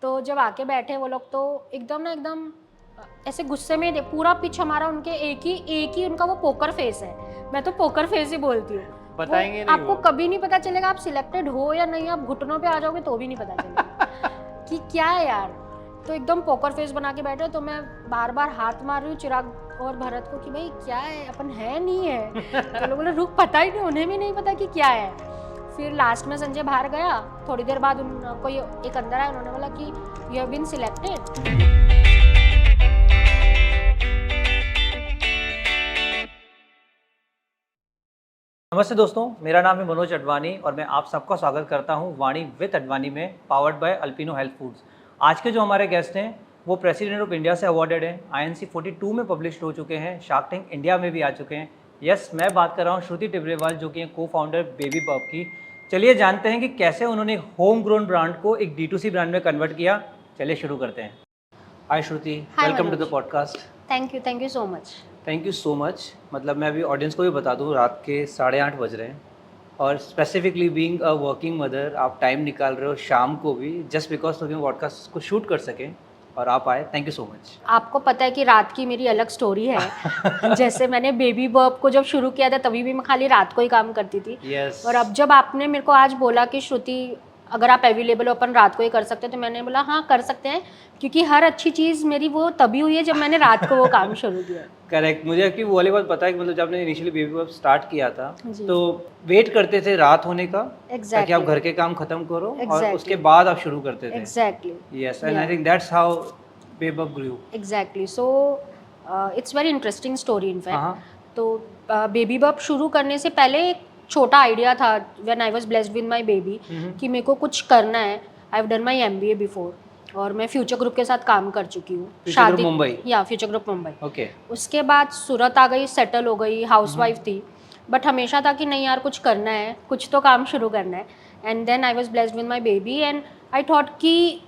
तो जब आके बैठे वो लोग तो एकदम ऐसे गुस्से में पूरा पिच हमारा उनके एक ही उनका वो पोकर फेस है। मैं तो पोकर फेस ही बोलती हूँ। बताएंगे नहीं आपको कभी नहीं पता चलेगा आप सिलेक्टेड हो या नहीं, आप घुटनों पे आ जाओगे तो भी नहीं पता चलेगा कि क्या है यार। तो एकदम पोकर फेस बना के बैठे, तो मैं बार बार हाथ मार रही हूँ चिराग और भरत को कि भाई क्या है, अपन है नहीं है। तो लोग बोले रुक, पता ही नहीं, उन्हें भी नहीं पता कि क्या है। फिर लास्ट में संजय बाहर गया, थोड़ी देर बाद उनको एक अंदर आया, उन्होंने बोला कि यू हैव बीन सिलेक्टेड। नमस्ते दोस्तों, मेरा नाम है मनोज अडवाणी और मैं आप सबका स्वागत करता हूं वाणी विद अडवाणी में, powered by Alpino health foods. आज के जो हमारे गेस्ट हैं वो प्रेसिडेंट ऑफ इंडिया से अवार्डेड हैं, INC 42 में पब्लिश हो चुके हैं, शार्क टैंक इंडिया में भी आ चुके हैं। यस, मैं बात कर रहा हूं श्रुति टिब्रेवाल, जो कि को फाउंडर बेबी बब की। चलिए जानते हैं कि कैसे उन्होंने होम ग्रोन ब्रांड को एक D2C ब्रांड में कन्वर्ट किया। चलिए शुरू करते हैं। Hi Shruti, welcome to the podcast. Thank you so much. Thank you so much. मतलब मैं अभी ऑडियंस को भी बता दूं, रात के 8:30 बज रहे हैं और specifically being a working mother आप टाइम निकाल रहे हो शाम को भी, जस्ट बिकॉज तो हम पॉडकास्ट को शूट कर सकें और आप आए। Thank you so much. आपको पता है कि रात की मेरी अलग स्टोरी है। जैसे मैंने बेबी बर्ब को जब शुरू किया था तभी भी मैं खाली रात को ही काम करती थी। Yes. और अब जब आपने मेरे को आज बोला कि श्रुति अगर आप अवेलेबल हो अपन रात को ही कर सकते हैं, तो मैंने बोला हाँ कर सकते हैं, क्योंकि हर अच्छी चीज़ मेरी वो तभी हुई है जब मैंने रात को वो काम शुरू किया। करेक्ट। मुझे कि वो वाली बात पता है कि मतलब जब आपने इनिशियली बेबी बब स्टार्ट किया था जी। तो वेट करते थे रात होने का, Exactly. ताकि आप घर के काम खत्म करो और Exactly. उसके बाद आप शुरू करते थे। Exactly yes, and I think that's how baby बब grew. Exactly. So it's very interesting story in हाँ। फैक्ट। तो बेबी बब शुरू करने से पहले एक छोटा आइडिया था when I was blessed with my baby कि मेरे को कुछ करना है। I have done my MBA before और मैं फ्यूचर ग्रुप के साथ काम कर चुकी हूँ। शादी मुंबई। या फ्यूचर ग्रुप मुंबई। ओके। उसके बाद सूरत आ गई, सेटल हो गई, हाउसवाइफ थी, बट हमेशा था कि नहीं यार कुछ करना है, कुछ तो काम शुरू करना है। And then I was blessed with my baby and I thought कि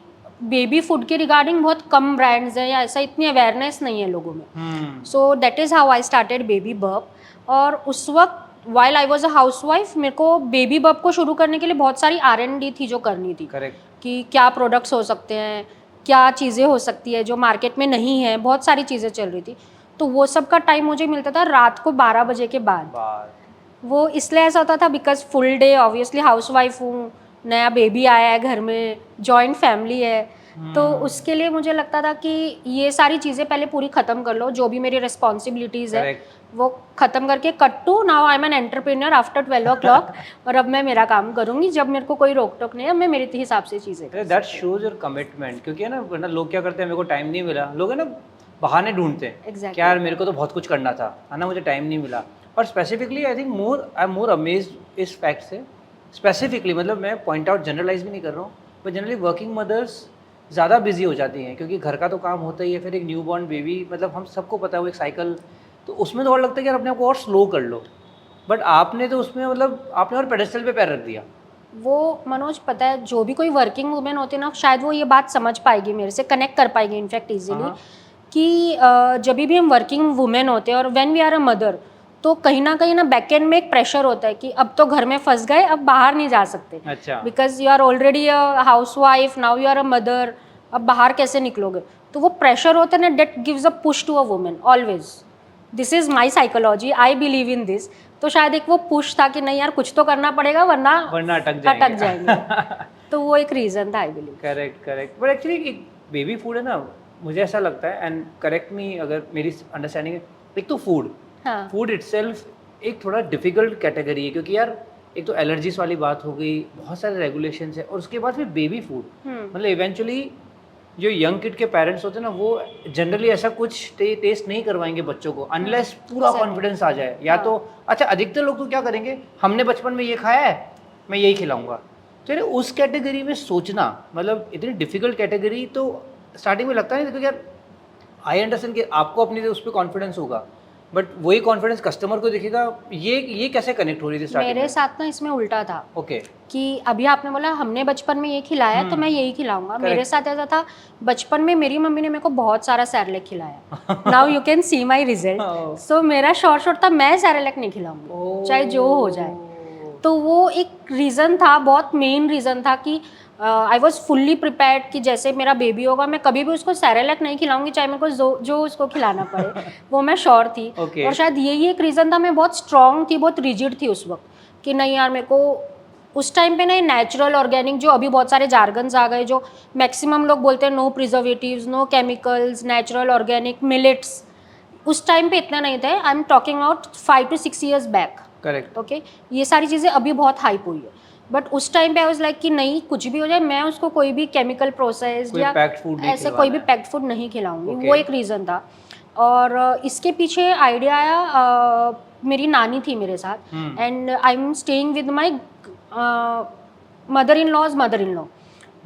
बेबी फूड के रिगार्डिंग बहुत कम ब्रांड्स हैं या ऐसा इतनी अवेयरनेस नहीं है लोगों में। So that is how I started baby बब। और उस वक्त while I was a housewife मेरे को बेबी बब को शुरू करने के लिए बहुत सारी R&D थी जो करनी थी। करेक्ट। कि क्या प्रोडक्ट्स हो सकते हैं, क्या चीज़ें हो सकती है जो मार्केट में नहीं है, बहुत सारी चीज़ें चल रही थी। तो वो सब का टाइम मुझे मिलता था रात को 12 बजे के बाद। वो इसलिए ऐसा होता था because full day obviously housewife हूँ, नया बेबी आया है घर में, जॉइंट फैमिली है, तो उसके लिए मुझे लगता था कि ये सारी चीज़ें पहले पूरी ख़त्म कर लो, जो भी मेरी रिस्पॉन्सिबिलिटीज़ है वो ख़त्म करके cut to now I am an entrepreneur after 12 o'clock। और अब मैं मेरा काम करूँगी जब मेरे को कोई रोक टोक नहीं है, मैं मेरे हिसाब से चीज़ें। That shows your commitment. क्योंकि है ना, वरना लोग क्या करते हैं, मेरे को टाइम नहीं मिला, लोग है ना बहाने ढूंढते हैं। Exactly. क्या यार मेरे को तो बहुत कुछ करना था, है ना, मुझे टाइम नहीं मिला। और specifically I think I am more amazed इस फैक्ट से। स्पेसिफिकली मतलब मैं पॉइंट आउट जनरलाइज भी नहीं कर रहा हूँ, बट जनरली वर्किंग मदर्स ज़्यादा बिजी हो जाती हैं क्योंकि घर का तो काम होता ही है, फिर एक न्यू बॉर्न बेबी, मतलब हम सबको पता है वो एक साइकिल, तो उसमें तो और लगता है कि यार अपने आप को और स्लो कर लो। बट आपने तो उसमें मतलब आपने और पेडेस्टल पे पैर रख दिया। वो मनोज पता है, जो भी कोई वर्किंग वुमेन होती है ना, शायद वो ये बात समझ पाएगी, मेरे से कनेक्ट कर पाएगी इनफैक्ट ईजिली, कि जब भी हम वर्किंग वुमेन होते हैं और when we are a mother, तो कहीं ना बैक एंड में एक प्रेशर होता है कि अब तो घर में फंस गए, अब बाहर नहीं जा सकते। अच्छा। Because you are already a housewife, now you are a mother, अब बाहर कैसे निकलोगे। तो वो प्रेशर होता है ना, that gives a push to a women always. This is my psychology, I believe in this. तो शायद एक वो पुश था कि नहीं यार कुछ तो करना पड़ेगा, वरना अटक जाएंगे। तो वो एक रीजन था I believe. Correct. But actually baby food है ना, मुझे ऐसा लगता है, एंड करेक्ट मी अगर मेरी अंडरस्टैंडिंग है, एक तो फूड इटसेल्फ एक थोड़ा डिफिकल्ट कैटेगरी है, क्योंकि यार एक तो एलर्जीज वाली बात हो गई, बहुत सारे रेगुलेशंस है, और उसके बाद फिर बेबी फूड मतलब इवेंचुअली जो यंग किड के पेरेंट्स होते हैं ना, वो जनरली ऐसा कुछ टेस्ट नहीं करवाएंगे बच्चों को अनलेस पूरा कॉन्फिडेंस आ जाए। या तो अच्छा, अधिकतर लोग तो क्या करेंगे, हमने बचपन में ये खाया है मैं यही खिलाऊंगा। तो यार उस कैटेगरी में सोचना, मतलब इतनी डिफिकल्ट कैटेगरी, तो स्टार्टिंग में लगता नहीं, क्योंकि यार आई अंडरस्टैंड कि आपको अपनी उस पर कॉन्फिडेंस होगा, बट वही कॉन्फिडेंस कस्टमर को दिखेगा। ये कैसे कनेक्ट हो रही थी स्टार्टिंग में? मेरे साथ ना इसमें उल्टा था। ओके। कि अभी आपने बोला हमने बचपन में ये खिलाया तो मैं यही खिलाऊंगा। मेरे साथ ऐसा था, बचपन में मेरी मम्मी ने मेरे को बहुत सारा सैरेलैक खिलाया। Now you can see my result. So मेरा शॉर्ट था, मैं सैरेलैक नहीं खिलाऊंगी चाहे जो हो जाए। तो वो एक रीज़न था, बहुत मेन रीज़न था कि आई वॉज फुल्ली प्रिपेयर्ड कि जैसे मेरा बेबी होगा मैं कभी भी उसको सेरेलैक नहीं खिलाऊंगी, चाहे मेरे को जो उसको खिलाना पड़े वो मैं श्योर थी। Okay. और शायद यही एक रीज़न था, मैं बहुत स्ट्रांग थी, बहुत रिजिड थी उस वक्त कि नहीं यार मेरे को उस टाइम पे नहीं, नेचुरल ऑर्गेनिक, जो अभी बहुत सारे जार्गन्स आ गए जो मैक्सिमम लोग बोलते हैं no preservatives, no chemicals, natural organic, millets, उस टाइम पे इतना नहीं थे। I am talking about 5 to 6 years back. Correct. Okay, ये सारी चीज़ें अभी बहुत हाइप हुई है, बट उस टाइम पे आई वाज लाइक कि नहीं, कुछ भी हो जाए मैं उसको कोई भी केमिकल प्रोसेस्ड या ऐसे कोई भी पैक्ड फूड नहीं खिलाऊंगी। Okay. वो एक रीज़न था। और इसके पीछे आइडिया आया, मेरी नानी थी मेरे साथ, and I am staying with my mother in laws mother in law.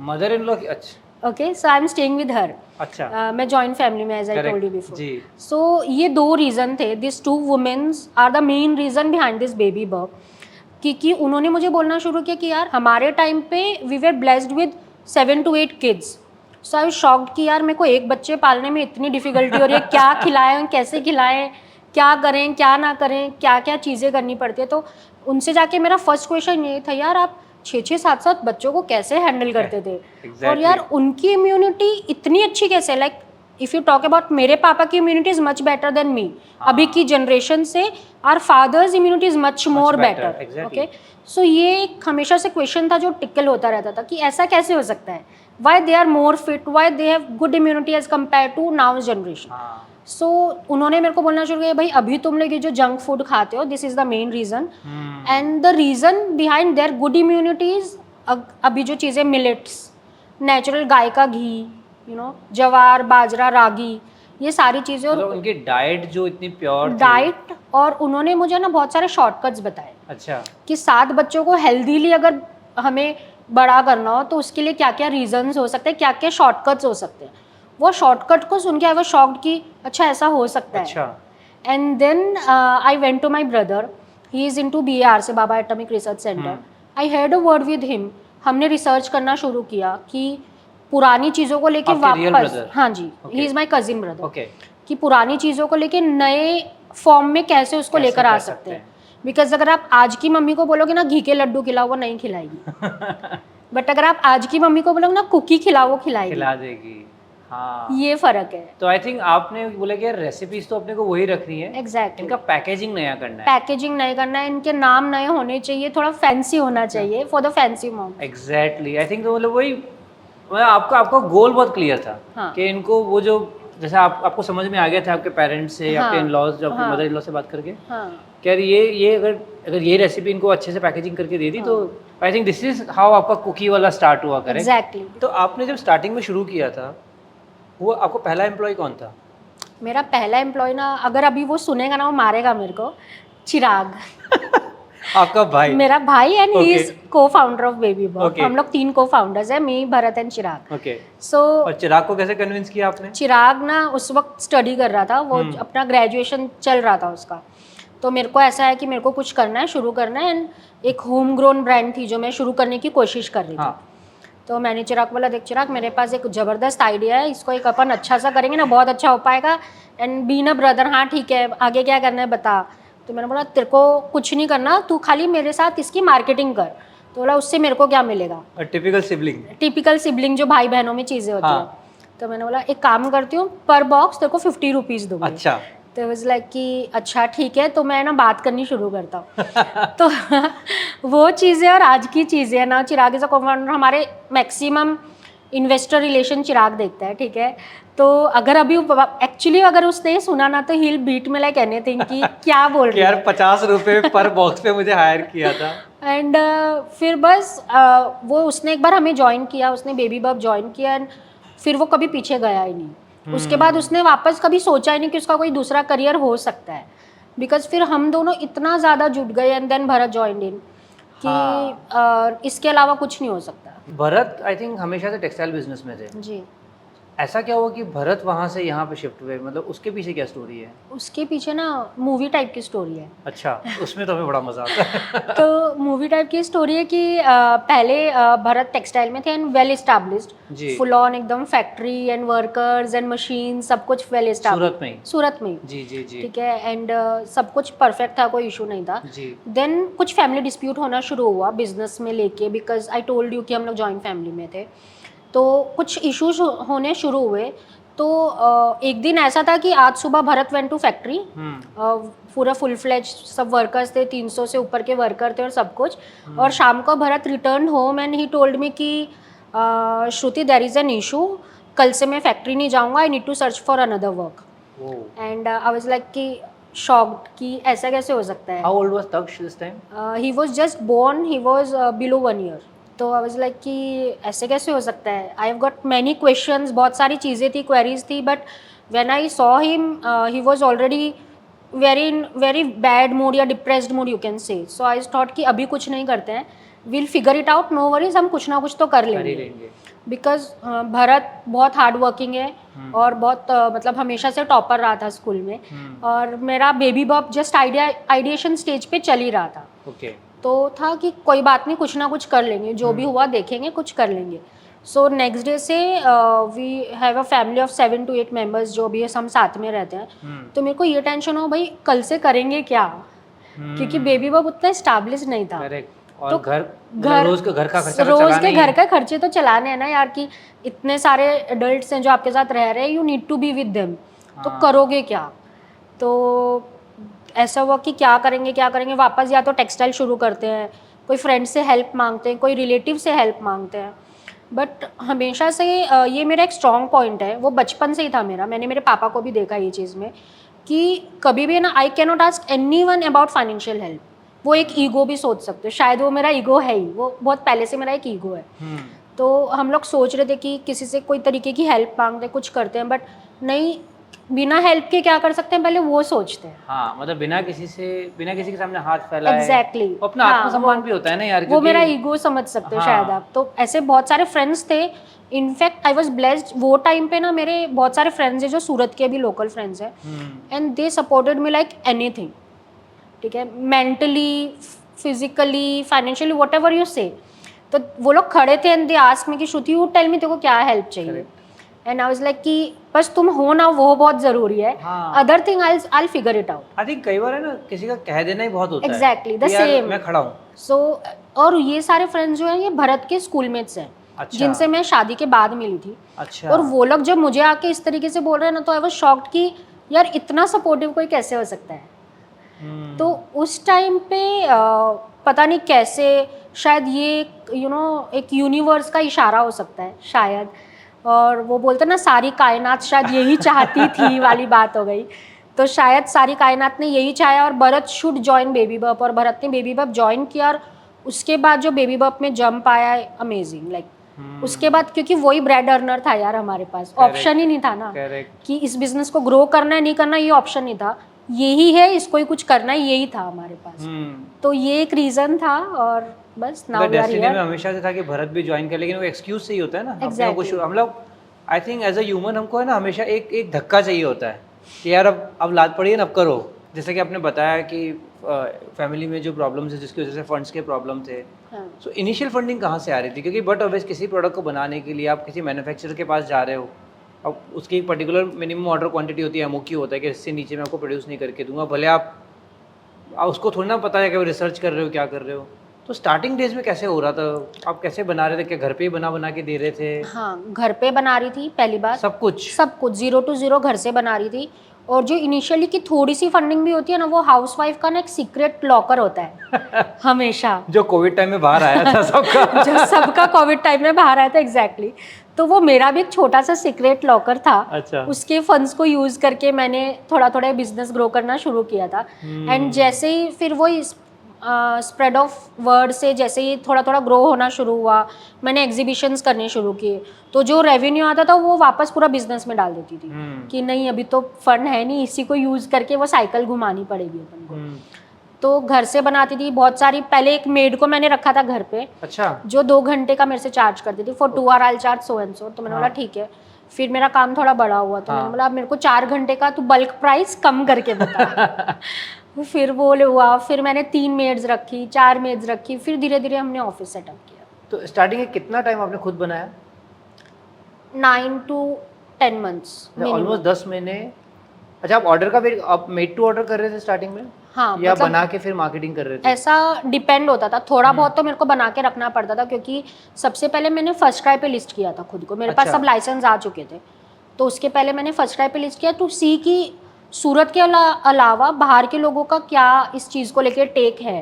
Mother in law? अच्छा। Okay, so I am staying with her. अच्छा। मैं जॉइंट फैमिली में, as I Correct. Told you before. जी। सो ये 2 reason थे, this 2 womens are the main reason behind this baby birth. क्योंकि उन्होंने मुझे बोलना शुरू किया कि यार हमारे टाइम पे we were blessed with 7 to 8 kids. So I was shocked कि यार मेरे को एक बच्चे पालने में इतनी डिफ़िकल्टी हो रही है, क्या खिलाएं, कैसे खिलाएं, क्या करें क्या ना करें, क्या क्या चीज़ें करनी पड़ती है। तो उनसे जाके मेरा फर्स्ट क्वेश्चन ये था, यार आप 6-6, 7-7 बच्चों को कैसे हैंडल करते थे? Exactly. और यार उनकी इम्यूनिटी इतनी अच्छी कैसे, like if you talk about मेरे पापा की immunity is much better than me. अभी की जनरेशन से our fathers immunity is much more better. exactly. Okay, so ये एक हमेशा से क्वेश्चन था जो टिकल होता रहता था कि ऐसा कैसे हो सकता है, why they are more fit, why they have good immunity as compare to now generation. हाँ। सो उन्होंने मेरे को बोलना शुरू किया, भाई अभी तुम लोग ये जो जंक फूड खाते हो, this is the main reason, and the reason behind there good immunities, अभी जो चीज़ें मिलेट्स, नेचुरल गाय का घी, यू नो, जवार, बाजरा, रागी, ये सारी चीज़ें, और उनकी डाइट जो इतनी प्योर डाइट, और उन्होंने मुझे ना बहुत सारे शॉर्टकट्स बताए। अच्छा। कि 7 बच्चों को हेल्दीली अगर हमें बड़ा करना हो तो उसके लिए क्या क्या रीजंस हो सकते हैं, क्या क्या शॉर्टकट्स हो सकते हैं। वो शॉर्टकट को सुन के आई वाज शॉक्ड कि अच्छा ऐसा हो सकता है। अच्छा। And then I went to my brother, he is into BAR से, Bhabha atomic research centre. I had a word with him, हमने रिसर्च करना शुरू किया कि पुरानी चीज़ों को लेके वापस, हाँ जी, he is my cousin brother, okay. कि पुरानी चीज़ों को लेके नए फॉर्म में कैसे उसको लेकर आ सकते हैं। बिकॉज अगर आप आज की मम्मी को बोलोगे ना घी के लड्डू खिलाओ, वो नहीं खिलाएगी, बट अगर आप आज की मम्मी को बोलोगे ना कुकी खिलाओ, वो खिलाएगी, खिला देगी। हाँ, ये फर्क है। तो आई थिंक आपने बोला कि रेसिपीज तो अपने को वही रखनी है, एग्जैक्टली, इनका पैकेजिंग नया करना है। पैकेजिंग नहीं करना है, इनके नाम नए होने चाहिए, थोड़ा फैंसी होना चाहिए for the fancy mom. Exactly, I think तो मतलब वही, मतलब आपका गोल बहुत क्लियर था। हाँ। कि इनको वो जो, जैसे आपको समझ में आ गया था आपके पेरेंट्स से, हाँ। आपके इन लॉज, जो आपके हाँ। मदर इन लॉ से बात करके, हाँ, कि यार ये अगर ये रेसिपी इनको अच्छे से पैकेजिंग करके दे दी, तो I think this is how आपका कुकी वाला स्टार्ट हुआ। करेक्ट। एग्जैक्टली। तो आपने जब स्टार्टिंग में शुरू किया था, वो आपको पहला एम्प्लॉय कौन था? मेरा पहला एम्प्लॉय ना, अगर अभी वो सुनेगा ना वो मारेगा मेरे को, चिराग। आपका भाई? मेरा भाई, एंड ही Okay. इज को founder of baby birth. Okay. हम लोग 3 को फाउंडर्स हैं, मी, भरत एंड चिराग। ओके। सो और चिराग को कैसे कन्विंस किया आपने? चिराग ना उस वक्त स्टडी कर रहा था, वो अपना ग्रेजुएशन चल रहा था उसका। तो मेरे को ऐसा है कि मेरे को कुछ करना है, शुरू करना है, एंड एक होम ग्रोन ब्रांड थी जो मैं शुरू करने की कोशिश कर रही थी। हाँ। तो मैंने चिराग बोला, देख चिराग, मेरे पास एक ज़बरदस्त आइडिया है, इसको एक अपन अच्छा सा करेंगे ना, बहुत अच्छा हो पाएगा, एंड बी न ब्रदर, हाँ ठीक है, आगे क्या करना है बता। तो मैंने बोला तेरे को कुछ नहीं करना, तू खाली मेरे साथ इसकी मार्केटिंग कर। तो बोला उससे मेरे को क्या मिलेगा? Typical sibling. टिपिकल सिबलिंग जो भाई बहनों में चीज़ें होती हाँ। हैं। तो मैंने बोला एक काम करती हूँ, पर बॉक्स तेरे को 50 रुपीज़ दूँगी। अच्छा। तो वाज लाइक कि अच्छा ठीक है, तो मैं ना बात करनी शुरू करता हूँ। तो वो चीज़ें और आज की चीज़ें ना, चिराग इज़ अ को-फाउंडर, हमारे मैक्सिमम इन्वेस्टर रिलेशन चिराग देखता है, ठीक है। तो अगर अभी एक्चुअली अगर उसने सुना ना तो ही बीट में लाइक एनीथिंग कि क्या बोल रही यार है। 50 रुपए पर बॉक्स पे मुझे हायर किया था। एंड फिर बस वो उसने एक बार हमें ज्वाइन किया, उसने बेबी बब ज्वाइन किया, एंड फिर वो कभी पीछे गया ही नहीं। उसके बाद उसने वापस कभी सोचा ही नहीं कि उसका कोई दूसरा करियर हो सकता है, बिकॉज फिर हम दोनों इतना ज़्यादा जुट गए, and then Bharat joined in कि इसके अलावा कुछ नहीं हो सकता। भरत आई थिंक हमेशा से टेक्सटाइल बिजनेस में थे। जी। ऐसा क्या हुआ कि भरत वहाँ से यहाँ पे शिफ्ट हुए, मतलब उसके पीछे क्या स्टोरी है? उसके पीछे ना मूवी टाइप की स्टोरी है। अच्छा, उसमें तो हमें बड़ा मजा आता है। तो मूवी टाइप की स्टोरी है कि पहले भरत टेक्सटाइल में थे एंड वेल एस्टैब्लिश्ड, जी। फुल ऑन एकदम factory and workers and machine सब कुछ वेल एस्टैब्लिश्ड। सूरत में ही? सूरत में ही। जी जी जी ठीक है, एंड सब कुछ परफेक्ट था, कोई इशू नहीं था। जी। देन कुछ फैमिली डिस्प्यूट होना शुरू हुआ बिजनेस में लेके, बिकॉज आई टोल्ड यू कि हम लोग जॉइंट फैमिली में थे, तो कुछ इश्यूज होने शुरू हुए। तो एक दिन ऐसा था कि आज सुबह भरत वेंट टू फैक्ट्री, पूरा फुल फ्लेज सब वर्कर्स थे, 300 से ऊपर के वर्कर थे और सब कुछ। और शाम को Bharat return home and he told me कि Shruti there is an issue, कल से मैं फैक्ट्री नहीं जाऊंगा, I need to search for another work. And I was like कि शॉक्ड कि ऐसा कैसे हो सकता है। How old was Taksh this time? He was just born, he was below 1 year. तो आई वाज लाइक कि ऐसे कैसे हो सकता है। I have got many questions, बहुत सारी चीज़ें थी, क्वेरीज थी, but when I saw him he was already very bad mood या depressed mood you can say. So I thought कि अभी कुछ नहीं करते हैं, will figure it out, no worries, हम कुछ ना कुछ तो कर लेंगे। बिकॉज भरत बहुत हार्ड वर्किंग है और बहुत मतलब हमेशा से टॉपर रहा था स्कूल में, और मेरा baby Bob just ideation stage पे चल ही रहा था। तो था कि कोई बात नहीं, कुछ ना कुछ कर लेंगे, जो भी हुआ देखेंगे, कुछ कर लेंगे। सो नेक्स्ट डे से we have a family of 7 to 8 members, जो भी है हम साथ में रहते हैं। तो मेरे को ये टेंशन हो भाई कल से करेंगे क्या, क्योंकि बेबी बॉब उतना एस्टैब्लिश नहीं था। और तो घर रोज के घर का खर्चा रोज के घर का खर्चे तो चलाने हैं ना यार, कि इतने सारे एडल्ट्स हैं जो आपके साथ रह रहे हैं, you need to be with them. तो करोगे क्या। तो ऐसा हुआ कि क्या करेंगे, वापस या तो टेक्सटाइल शुरू करते हैं, कोई फ्रेंड से हेल्प मांगते हैं, कोई रिलेटिव से हेल्प मांगते हैं। बट हमेशा से ये मेरा एक स्ट्रॉन्ग पॉइंट है, वो बचपन से ही था मेरा। मैंने मेरे पापा को भी देखा ये चीज़ में कि कभी भी ना, I can not ask any one about financial help. वो एक ईगो भी सोच सकते हो, शायद वो मेरा ईगो है ही, वो बहुत पहले से मेरा एक ईगो है। तो हम लोग सोच रहे थे कि किसी से कोई तरीके की हेल्प मांगते, कुछ करते हैं, बट नहीं, बिना हेल्प के क्या कर सकते हैं पहले वो सोचते हैं। हाँ, मतलब बिना किसी के सामने हाथ फैलाए। एग्जैक्टली, अपना आत्मसम्मान भी होता है ना यार, वो मेरा ईगो समझ सकते हो शायद आप। तो ऐसे बहुत सारे फ्रेंड्स थे, इनफैक्ट आई वाज ब्लेस्ड, वो टाइम पे ना मेरे बहुत सारे फ्रेंड्स हैं जो सूरत के भी लोकल फ्रेंड्स हैं, and they supported me like anything. ठीक है, mentally, physically, financially, what ever you से। तो वो लोग खड़े थे एंड दे आस्क मी कि श्रुति यू टेल मी, तेरे को क्या हेल्प चाहिए। एंड आई वाज लाइक कि बस तुम हो ना, वो बहुत जरूरी है, other thing I will figure it out. I think कई बार है ना, किसी का कह देना ही बहुत होता है। एग्जैक्टली द सेम, मैं खड़ा हूँ। सो और ये सारे फ्रेंड्स जो हैं ये भरत के स्कूलमेट्स हैं। अच्छा। जिनसे मैं शादी के बाद मिली थी। अच्छा। और वो लोग जब मुझे आके इस तरीके से बोल रहे हैं ना, तो आई वाज शॉक्ड कि यार इतना सपोर्टिव कोई कैसे हो सकता है। तो उस टाइम पे पता नहीं कैसे, शायद ये एक यूनिवर्स का इशारा हो सकता है शायद। और वो बोलते ना सारी कायनात शायद यही चाहती थी वाली बात हो गई। तो शायद सारी कायनात ने यही चाहा और भरत शुड जॉइन बेबी बप, और भरत ने बेबी बप जॉइन किया। और उसके बाद जो बेबी बप में जंप आया, अमेजिंग। लाइक उसके बाद, क्योंकि वही ब्रेड अर्नर था यार हमारे पास, ऑप्शन ही नहीं था ना कि इस बिजनेस को ग्रो करना है नहीं करना, ये ऑप्शन नहीं था, यही है, इसको ही कुछ करना है, यही था हमारे पास। तो ये एक रीजन था, और बस नाउ वी आर हियर। में हमेशा से था कि भरत भी ज्वाइन कर, लेकिन वो एक्सक्यूज से ही होता है ना। Exactly. हम लोग I think as a human हमको है ना हमेशा एक धक्का चाहिए होता है कि यार अब लात पड़ी है ना, अब करो। जैसे कि आपने बताया कि फैमिली में जो प्रॉब्लम्स है जिसकी वजह से फंड्स के प्रॉब्लम थे, सो इनिशियल फंडिंग कहाँ से आ रही थी? क्योंकि बट ऑब्वियस किसी प्रोडक्ट को बनाने के लिए आप किसी मैन्युफैक्चरर के पास जा रहे हो, अब उसकी एक पर्टिकुलर मिनिमम ऑर्डर क्वांटिटी होती है, एमओक्यू होता है कि इससे नीचे मैं आपको प्रोड्यूस नहीं करके दूंगा, भले आप उसको थोड़ी ना पता है कि रिसर्च कर रहे हो, क्या कर रहे हो। तो स्टार्टिंग डेज में कैसे हो रहा था? आप कैसे बना रहे थे? क्या घर पे ही बना के दे रहे थे? हाँ, घर पे बना रही थी पहली बार। सब कुछ 0 to 0 घर से बना रही थी। और जो इनिशियली की थोड़ी सी फंडिंग भी होती है ना, वो हाउसवाइफ का ना एक सीक्रेट लॉकर होता है हमेशा। जो कोविड टाइम में बाहर आया था सबका जो सबका कोविड टाइम में बाहर आया था, एग्जैक्टली। तो वो मेरा भी एक छोटा सा सीक्रेट लॉकर था। अच्छा। उसके फंड्स को यूज करके मैंने थोड़ा थोड़ा बिजनेस ग्रो करना शुरू किया था। एंड जैसे ही फिर वो स्प्रेड ऑफ वर्ड से जैसे ही थोड़ा थोड़ा ग्रो होना शुरू हुआ, मैंने एग्जीबिशंस करने शुरू किए। तो जो रेवेन्यू आता था वो वापस पूरा बिजनेस में डाल देती थी कि नहीं, अभी तो फंड है नहीं, इसी को यूज करके वो साइकिल घुमानी पड़ेगी अपन को। तो घर से बनाती थी बहुत सारी। पहले एक मेड को मैंने रखा था घर पे, अच्छा, जो 2 घंटे का मेरे से चार्ज करती थी। For 2 hour I charge so and so. तो मैंने बोला ठीक है। फिर मेरा काम थोड़ा बड़ा हुआ तो मैंने बोला मेरे को 4 घंटे का तू बल्क प्राइस कम करके बता। फिर वो हुआ, फिर मैंने 3 मेड्स रखी, 4 मेड्स रखी, फिर धीरे धीरे हमने ऑफिस सेटअप किया। तो स्टार्टिंग में कितना टाइम आपने खुद बनाया? 9 to 10 months ऑलमोस्ट 10 महीने। अच्छा, आप ऑर्डर का भी आप मेड टू ऑर्डर कर रहे थे स्टार्टिंग में? हाँ, या मतलब बना के फिर मार्केटिंग कर रहे थे? ऐसा डिपेंड होता था, थोड़ा बहुत तो मेरे को बना के रखना पड़ता था, क्योंकि सबसे पहले मैंने फर्स्ट क्राई पे लिस्ट किया था खुद को। मेरे पास अच्छा। सब लाइसेंस आ चुके थे, तो उसके पहले मैंने फर्स्ट क्राई पे लिस्ट किया टू सी कि सूरत के अलावा बाहर के लोगों का क्या इस चीज़ को लेकर टेक है।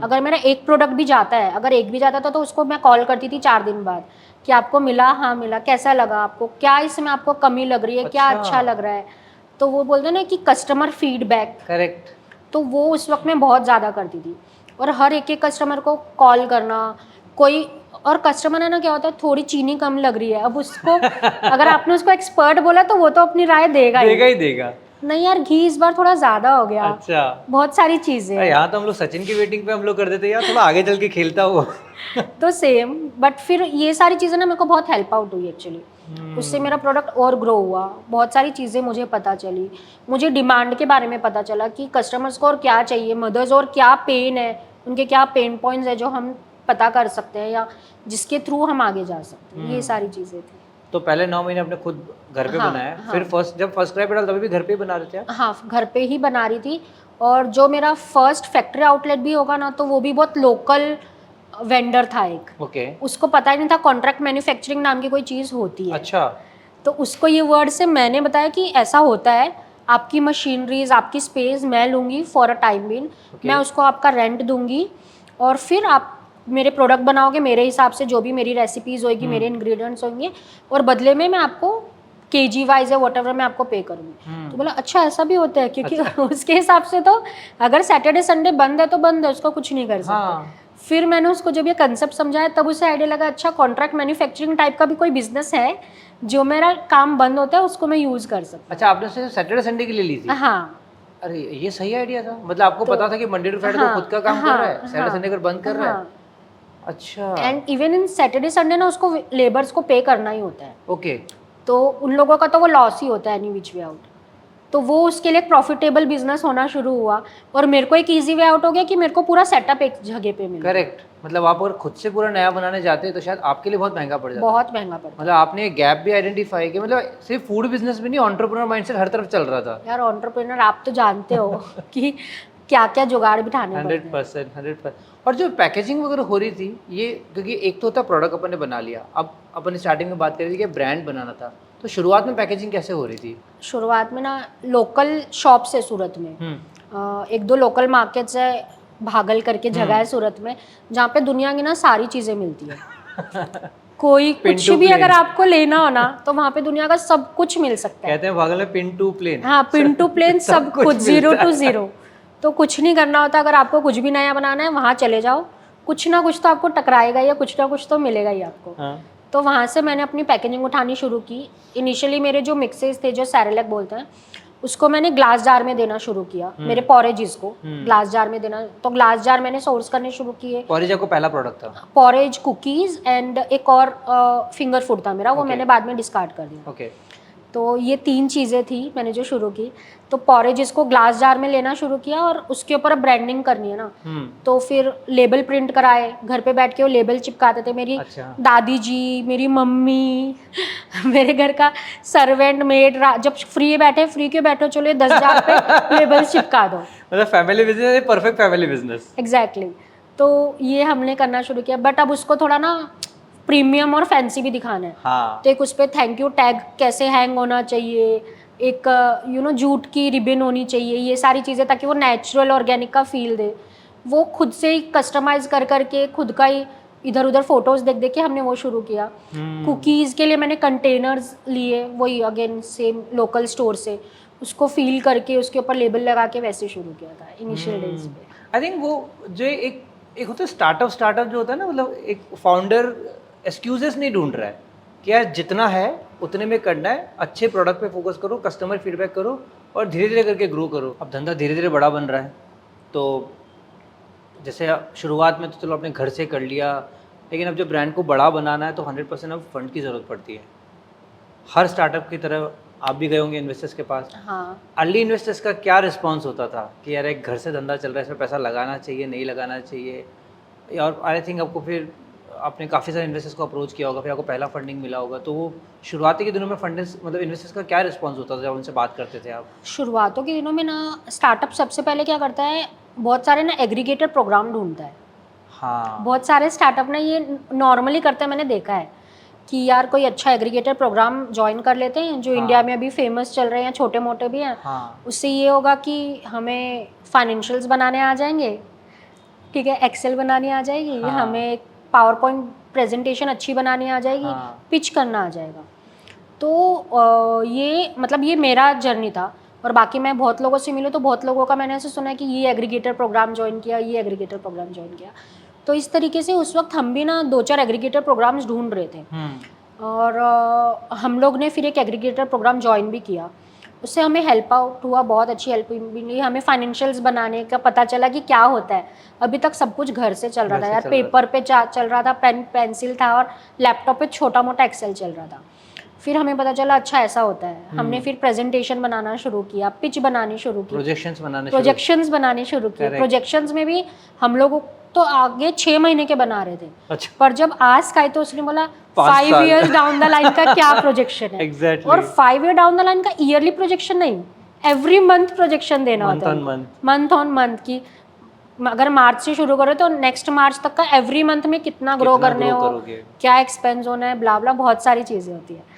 अगर मेरा एक प्रोडक्ट भी जाता है, अगर एक भी जाता था तो उसको मैं कॉल करती थी 4 दिन बाद कि आपको मिला, हाँ मिला, कैसा लगा आपको, क्या इसमें आपको कमी लग रही है, क्या अच्छा लग रहा है। तो वो बोलते हैं ना कि कस्टमर फीडबैक, करेक्ट। तो वो उस वक्त मैं बहुत ज़्यादा करती थी, और हर एक कस्टमर को कॉल करना। कोई और कस्टमर है ना, क्या होता है, थोड़ी चीनी कम लग रही है, अब उसको अगर आपने उसको एक्सपर्ट बोला तो वो तो अपनी राय देगा ही देगा। नहीं यार, घी इस बार थोड़ा ज़्यादा हो गया। अच्छा, बहुत सारी चीज़ें हैं। यहाँ तो हम लोग सचिन की वेटिंग पे हम लोग कर देते यार, थोड़ा आगे चल के खेलता हुआ। तो सेम, बट फिर ये सारी चीज़ें ना मेरे को बहुत हेल्प आउट हुई एक्चुअली। उससे मेरा प्रोडक्ट और ग्रो हुआ, बहुत सारी चीज़ें मुझे पता चली, मुझे डिमांड के बारे में पता चला कि कस्टमर्स को और क्या चाहिए, मदर्स और क्या पेन है, उनके क्या पेन पॉइंट्स है जो हम पता कर सकते हैं या जिसके थ्रू हम आगे जा सकते हैं। ये सारी चीज़ें थी। तो पहले 9 महीने आपने खुद घर पे बनाया, फिर जब फर्स्ट क्राई पे डाला तभी भी घर पे ही बना रहे थे आप? हाँ, घर पे ही बना रही थी। और जो मेरा फर्स्ट फैक्ट्री आउटलेट भी होगा ना, तो वो भी बहुत लोकल वेंडर था एक। ओके। उसको पता ही नहीं था कॉन्ट्रैक्ट मैन्युफैक्चरिंग नाम की कोई चीज़ होती है। अच्छा। तो उसको ये वर्ड से मैंने बताया कि ऐसा होता है, आपकी मशीनरीज, आपकी स्पेस मैं लूँगी फॉर अ टाइम बीइंग, मैं उसको आपका रेंट दूंगी, और फिर आप मेरे प्रोडक्ट बनाओगे मेरे हिसाब से, जो भी मेरी रेसिपीज़ होगी, मेरे इंग्रेडिएंट्स होंगे, और बदले में मैं आपको केजी वाइज है वॉट एवर मैं आपको पे करूँगी। तो बोला अच्छा ऐसा भी होता है, क्योंकि उसके हिसाब से तो अगर सैटरडे संडे बंद है तो बंद है, उसको कुछ नहीं कर सकते। फिर मैंने उसको जब ये कंसेप्ट समझाया तब उसे आइडिया लगा, अच्छा कॉन्ट्रैक्ट मैन्युफैक्चरिंग टाइप का भी कोई बिजनेस है जो मेरा काम बंद होता है उसको मैं यूज़ कर सकता हूँ। अच्छा, आपने उसे सैटरडे संडे के लिए ली थी? हाँ। अरे ये सही आइडिया था, मतलब आपको पता था कि मंडे टू फ्राइडे तो खुद का काम कर रहा है, सैटरडे संडे को बंद कर रहा है। अच्छा। And even in Saturday Sunday ना उसको लेबर्स को पे करना ही होता है। ओके। तो उन लोगों का तो वो लॉस ही होता है एनी विच वे आउट। तो वो उसके लिए प्रॉफिटेबल बिजनेस होना शुरू हुआ, और मेरे को एक इजी वे आउट हो गया कि मेरे को पूरा सेटअप एक जगह पे मिला। करेक्ट, मतलब आप अगर खुद से पूरा नया बनाने जाते हैं तो शायद आपके लिए बहुत महंगा पड़ जाता है। बहुत महंगा पड़ता है। मतलब आपने गैप भी आइडेंटिफाई किया, मतलब सिर्फ फूड बिजनेस में नहीं, एंटरप्रेन्योर माइंडसेट हर तरफ चल रहा था। यार एंटरप्रेन्योर आप तो जानते हो कि क्या क्या जुगाड़ बिठाने पड़ते हैं। 100%। और जो पैकेजिंग वगैरह हो रही थी, ये क्योंकि एक तो होता प्रोडक्ट अपन ने बना लिया, अब अपन स्टार्टिंग में बात कर रही थी कि ब्रांड बनाना था, तो शुरुआत में पैकेजिंग कैसे हो रही थी? शुरुआत में ना लोकल शॉप से सूरत में 1-2 लोकल मार्केट्स है, भागल करके जगह है सूरत में, जहाँ पे दुनिया की ना सारी चीज़ें मिलती है। कोई कुछ भी अगर आपको लेना हो ना तो वहाँ पे दुनिया का सब कुछ मिल सकता है। कहते हैं भागल में पिन टू प्लेन। हाँ, पिन टू प्लेन सब कुछ 0 to 0। तो कुछ नहीं करना होता, अगर आपको कुछ भी नया बनाना है वहाँ चले जाओ, कुछ ना कुछ तो आपको टकराएगा या कुछ ना कुछ तो मिलेगा ही आपको। तो वहाँ से मैंने अपनी पैकेजिंग उठानी शुरू की। इनिशियली मेरे जो मिक्सेस थे, जो सैरेलैक बोलते हैं, उसको मैंने ग्लास जार में देना शुरू किया। मेरे पॉरेजेस को ग्लास जार में देना, तो ग्लास जार मैंने सोर्स करने शुरू किए। पॉरेज आपको पहला प्रोडक्ट था? पॉरेज, कुकीज़ एंड एक और फिंगर फूड था मेरा, वो मैंने बाद में डिस्कार्ड कर दिया। ओके। तो ये 3 चीज़ें थी मैंने जो शुरू की। तो पॉरेजेस को ग्लास जार में लेना शुरू किया, और उसके ऊपर ब्रांडिंग करनी है ना, तो फिर लेबल प्रिंट कराए, घर पे बैठ के वो लेबल चिपकाते थे। मेरी दादी जी, मेरी मम्मी, मेरे घर का सर्वेंट मेड, जब फ्री क्यों बैठो, चलो 10,000 पे लेबल चिपका दो। मतलब family business, perfect family business. Exactly. तो ये हमने करना शुरू किया, बट अब उसको थोड़ा ना प्रीमियम और फैंसी भी दिखाना है। हाँ। तो एक उस पर थैंक यू टैग कैसे हैंग होना चाहिए, एक जूट की रिबन होनी चाहिए, ये सारी चीज़ें, ताकि वो नेचुरल ऑर्गेनिक का फील दे। वो खुद से ही कस्टमाइज कर करके, खुद का ही इधर उधर फोटोज देख देख के हमने वो शुरू किया। कुकीज़ के लिए मैंने कंटेनर्स लिए, वही अगेन सेम लोकल स्टोर से, उसको फील करके उसके ऊपर लेबल लगा के वैसे शुरू किया था इनिशियल डेज पे। आई थिंक वो जो एक होता है स्टार्टअप जो होता है ना, मतलब एक फाउंडर एक्सक्यूजेस नहीं ढूंढ रहा है कि यार जितना है उतने में करना है, अच्छे प्रोडक्ट पे फोकस करो, कस्टमर फीडबैक करो और धीरे धीरे करके ग्रो करो। अब धंधा धीरे धीरे बड़ा बन रहा है, तो जैसे शुरुआत में तो चलो आपने घर से कर लिया, लेकिन अब जब ब्रांड को बड़ा बनाना है तो 100% अब फंड की ज़रूरत पड़ती है। हर स्टार्टअप की तरह आप भी गए होंगे इन्वेस्टर्स के पास। हाँ। अर्ली इन्वेस्टर्स का क्या रिस्पॉन्स होता था कि यार एक घर से धंधा चल रहा है, इसमें पैसा लगाना चाहिए, नहीं लगाना चाहिए? और आई थिंक आपको फिर आपने काफ़ी सारे इन्वेस्टर्स को अप्रोच किया होगा, फिर आपको पहला फंडिंग मिला होगा, तो वो शुरुआती के दिनों में फंडिंग मतलब इन्वेस्टर्स का क्या रिस्पॉन्स होता था जब उनसे बात करते थे आप? शुरुआतों के दिनों में ना स्टार्टअप सबसे पहले क्या करता है, बहुत सारे ना एग्रीगेटर प्रोग्राम ढूंढता है। हाँ, बहुत सारे स्टार्टअप ना ये नॉर्मली करते हैं, मैंने देखा है कि यार कोई अच्छा एग्रीगेटर प्रोग्राम ज्वाइन कर लेते हैं जो इंडिया में अभी फेमस चल रहे हैं, छोटे मोटे भी हैं। हाँ, उससे ये होगा कि हमें फाइनेंशियल्स बनाने आ जाएंगे, ठीक है, एक्सेल बनानी आ जाएगी, हाँ। हमें पावर पॉइंट प्रेजेंटेशन अच्छी बनानी आ जाएगी, हाँ। पिच करना आ जाएगा। तो ये मतलब ये मेरा जर्नी था। और बाकी मैं बहुत लोगों से मिली तो बहुत लोगों का मैंने ऐसे सुना है कि ये एग्रीगेटर प्रोग्राम ज्वाइन किया, ये एग्रीगेटर प्रोग्राम ज्वाइन किया। तो इस तरीके से उस वक्त हम भी ना 2-4 एग्रीगेटर प्रोग्राम्स ढूंढ रहे थे। और हम लोग ने फिर एक एग्रीगेटर प्रोग्राम ज्वाइन भी किया। उससे हमें हेल्प आउट हुआ, बहुत अच्छी हेल्प मिली हमें। फाइनेंशियल्स बनाने का पता चला कि क्या होता है। अभी तक सब कुछ घर से चल रहा था यार, पेपर पे चल रहा था, पेन पेंसिल था, और लैपटॉप पे छोटा मोटा एक्सेल चल रहा था। फिर हमें पता चला अच्छा ऐसा होता है। हमने फिर प्रेजेंटेशन बनाना शुरू किया, पिच बनानी शुरू की, प्रोजेक्शंस बनाने शुरू किए। प्रोजेक्शंस में भी हम लोगों तो आगे 6 महीने के बना रहे थे। अच्छा। पर जब आस्क आई तो उसने बोला 5 इयर्स डाउन द लाइन का क्या प्रोजेक्शन है। Exactly. और 5 ईयर डाउन द लाइन का ईयरली प्रोजेक्शन नहीं, एवरी मंथ प्रोजेक्शन देना होता है, मंथ ऑन मंथ की। अगर मार्च से शुरू करो तो नेक्स्ट मार्च तक का एवरी मंथ में कितना ग्रो करने हो, क्या एक्सपेंस होना है, ब्ला ब्ला, बहुत सारी चीज़ें होती है।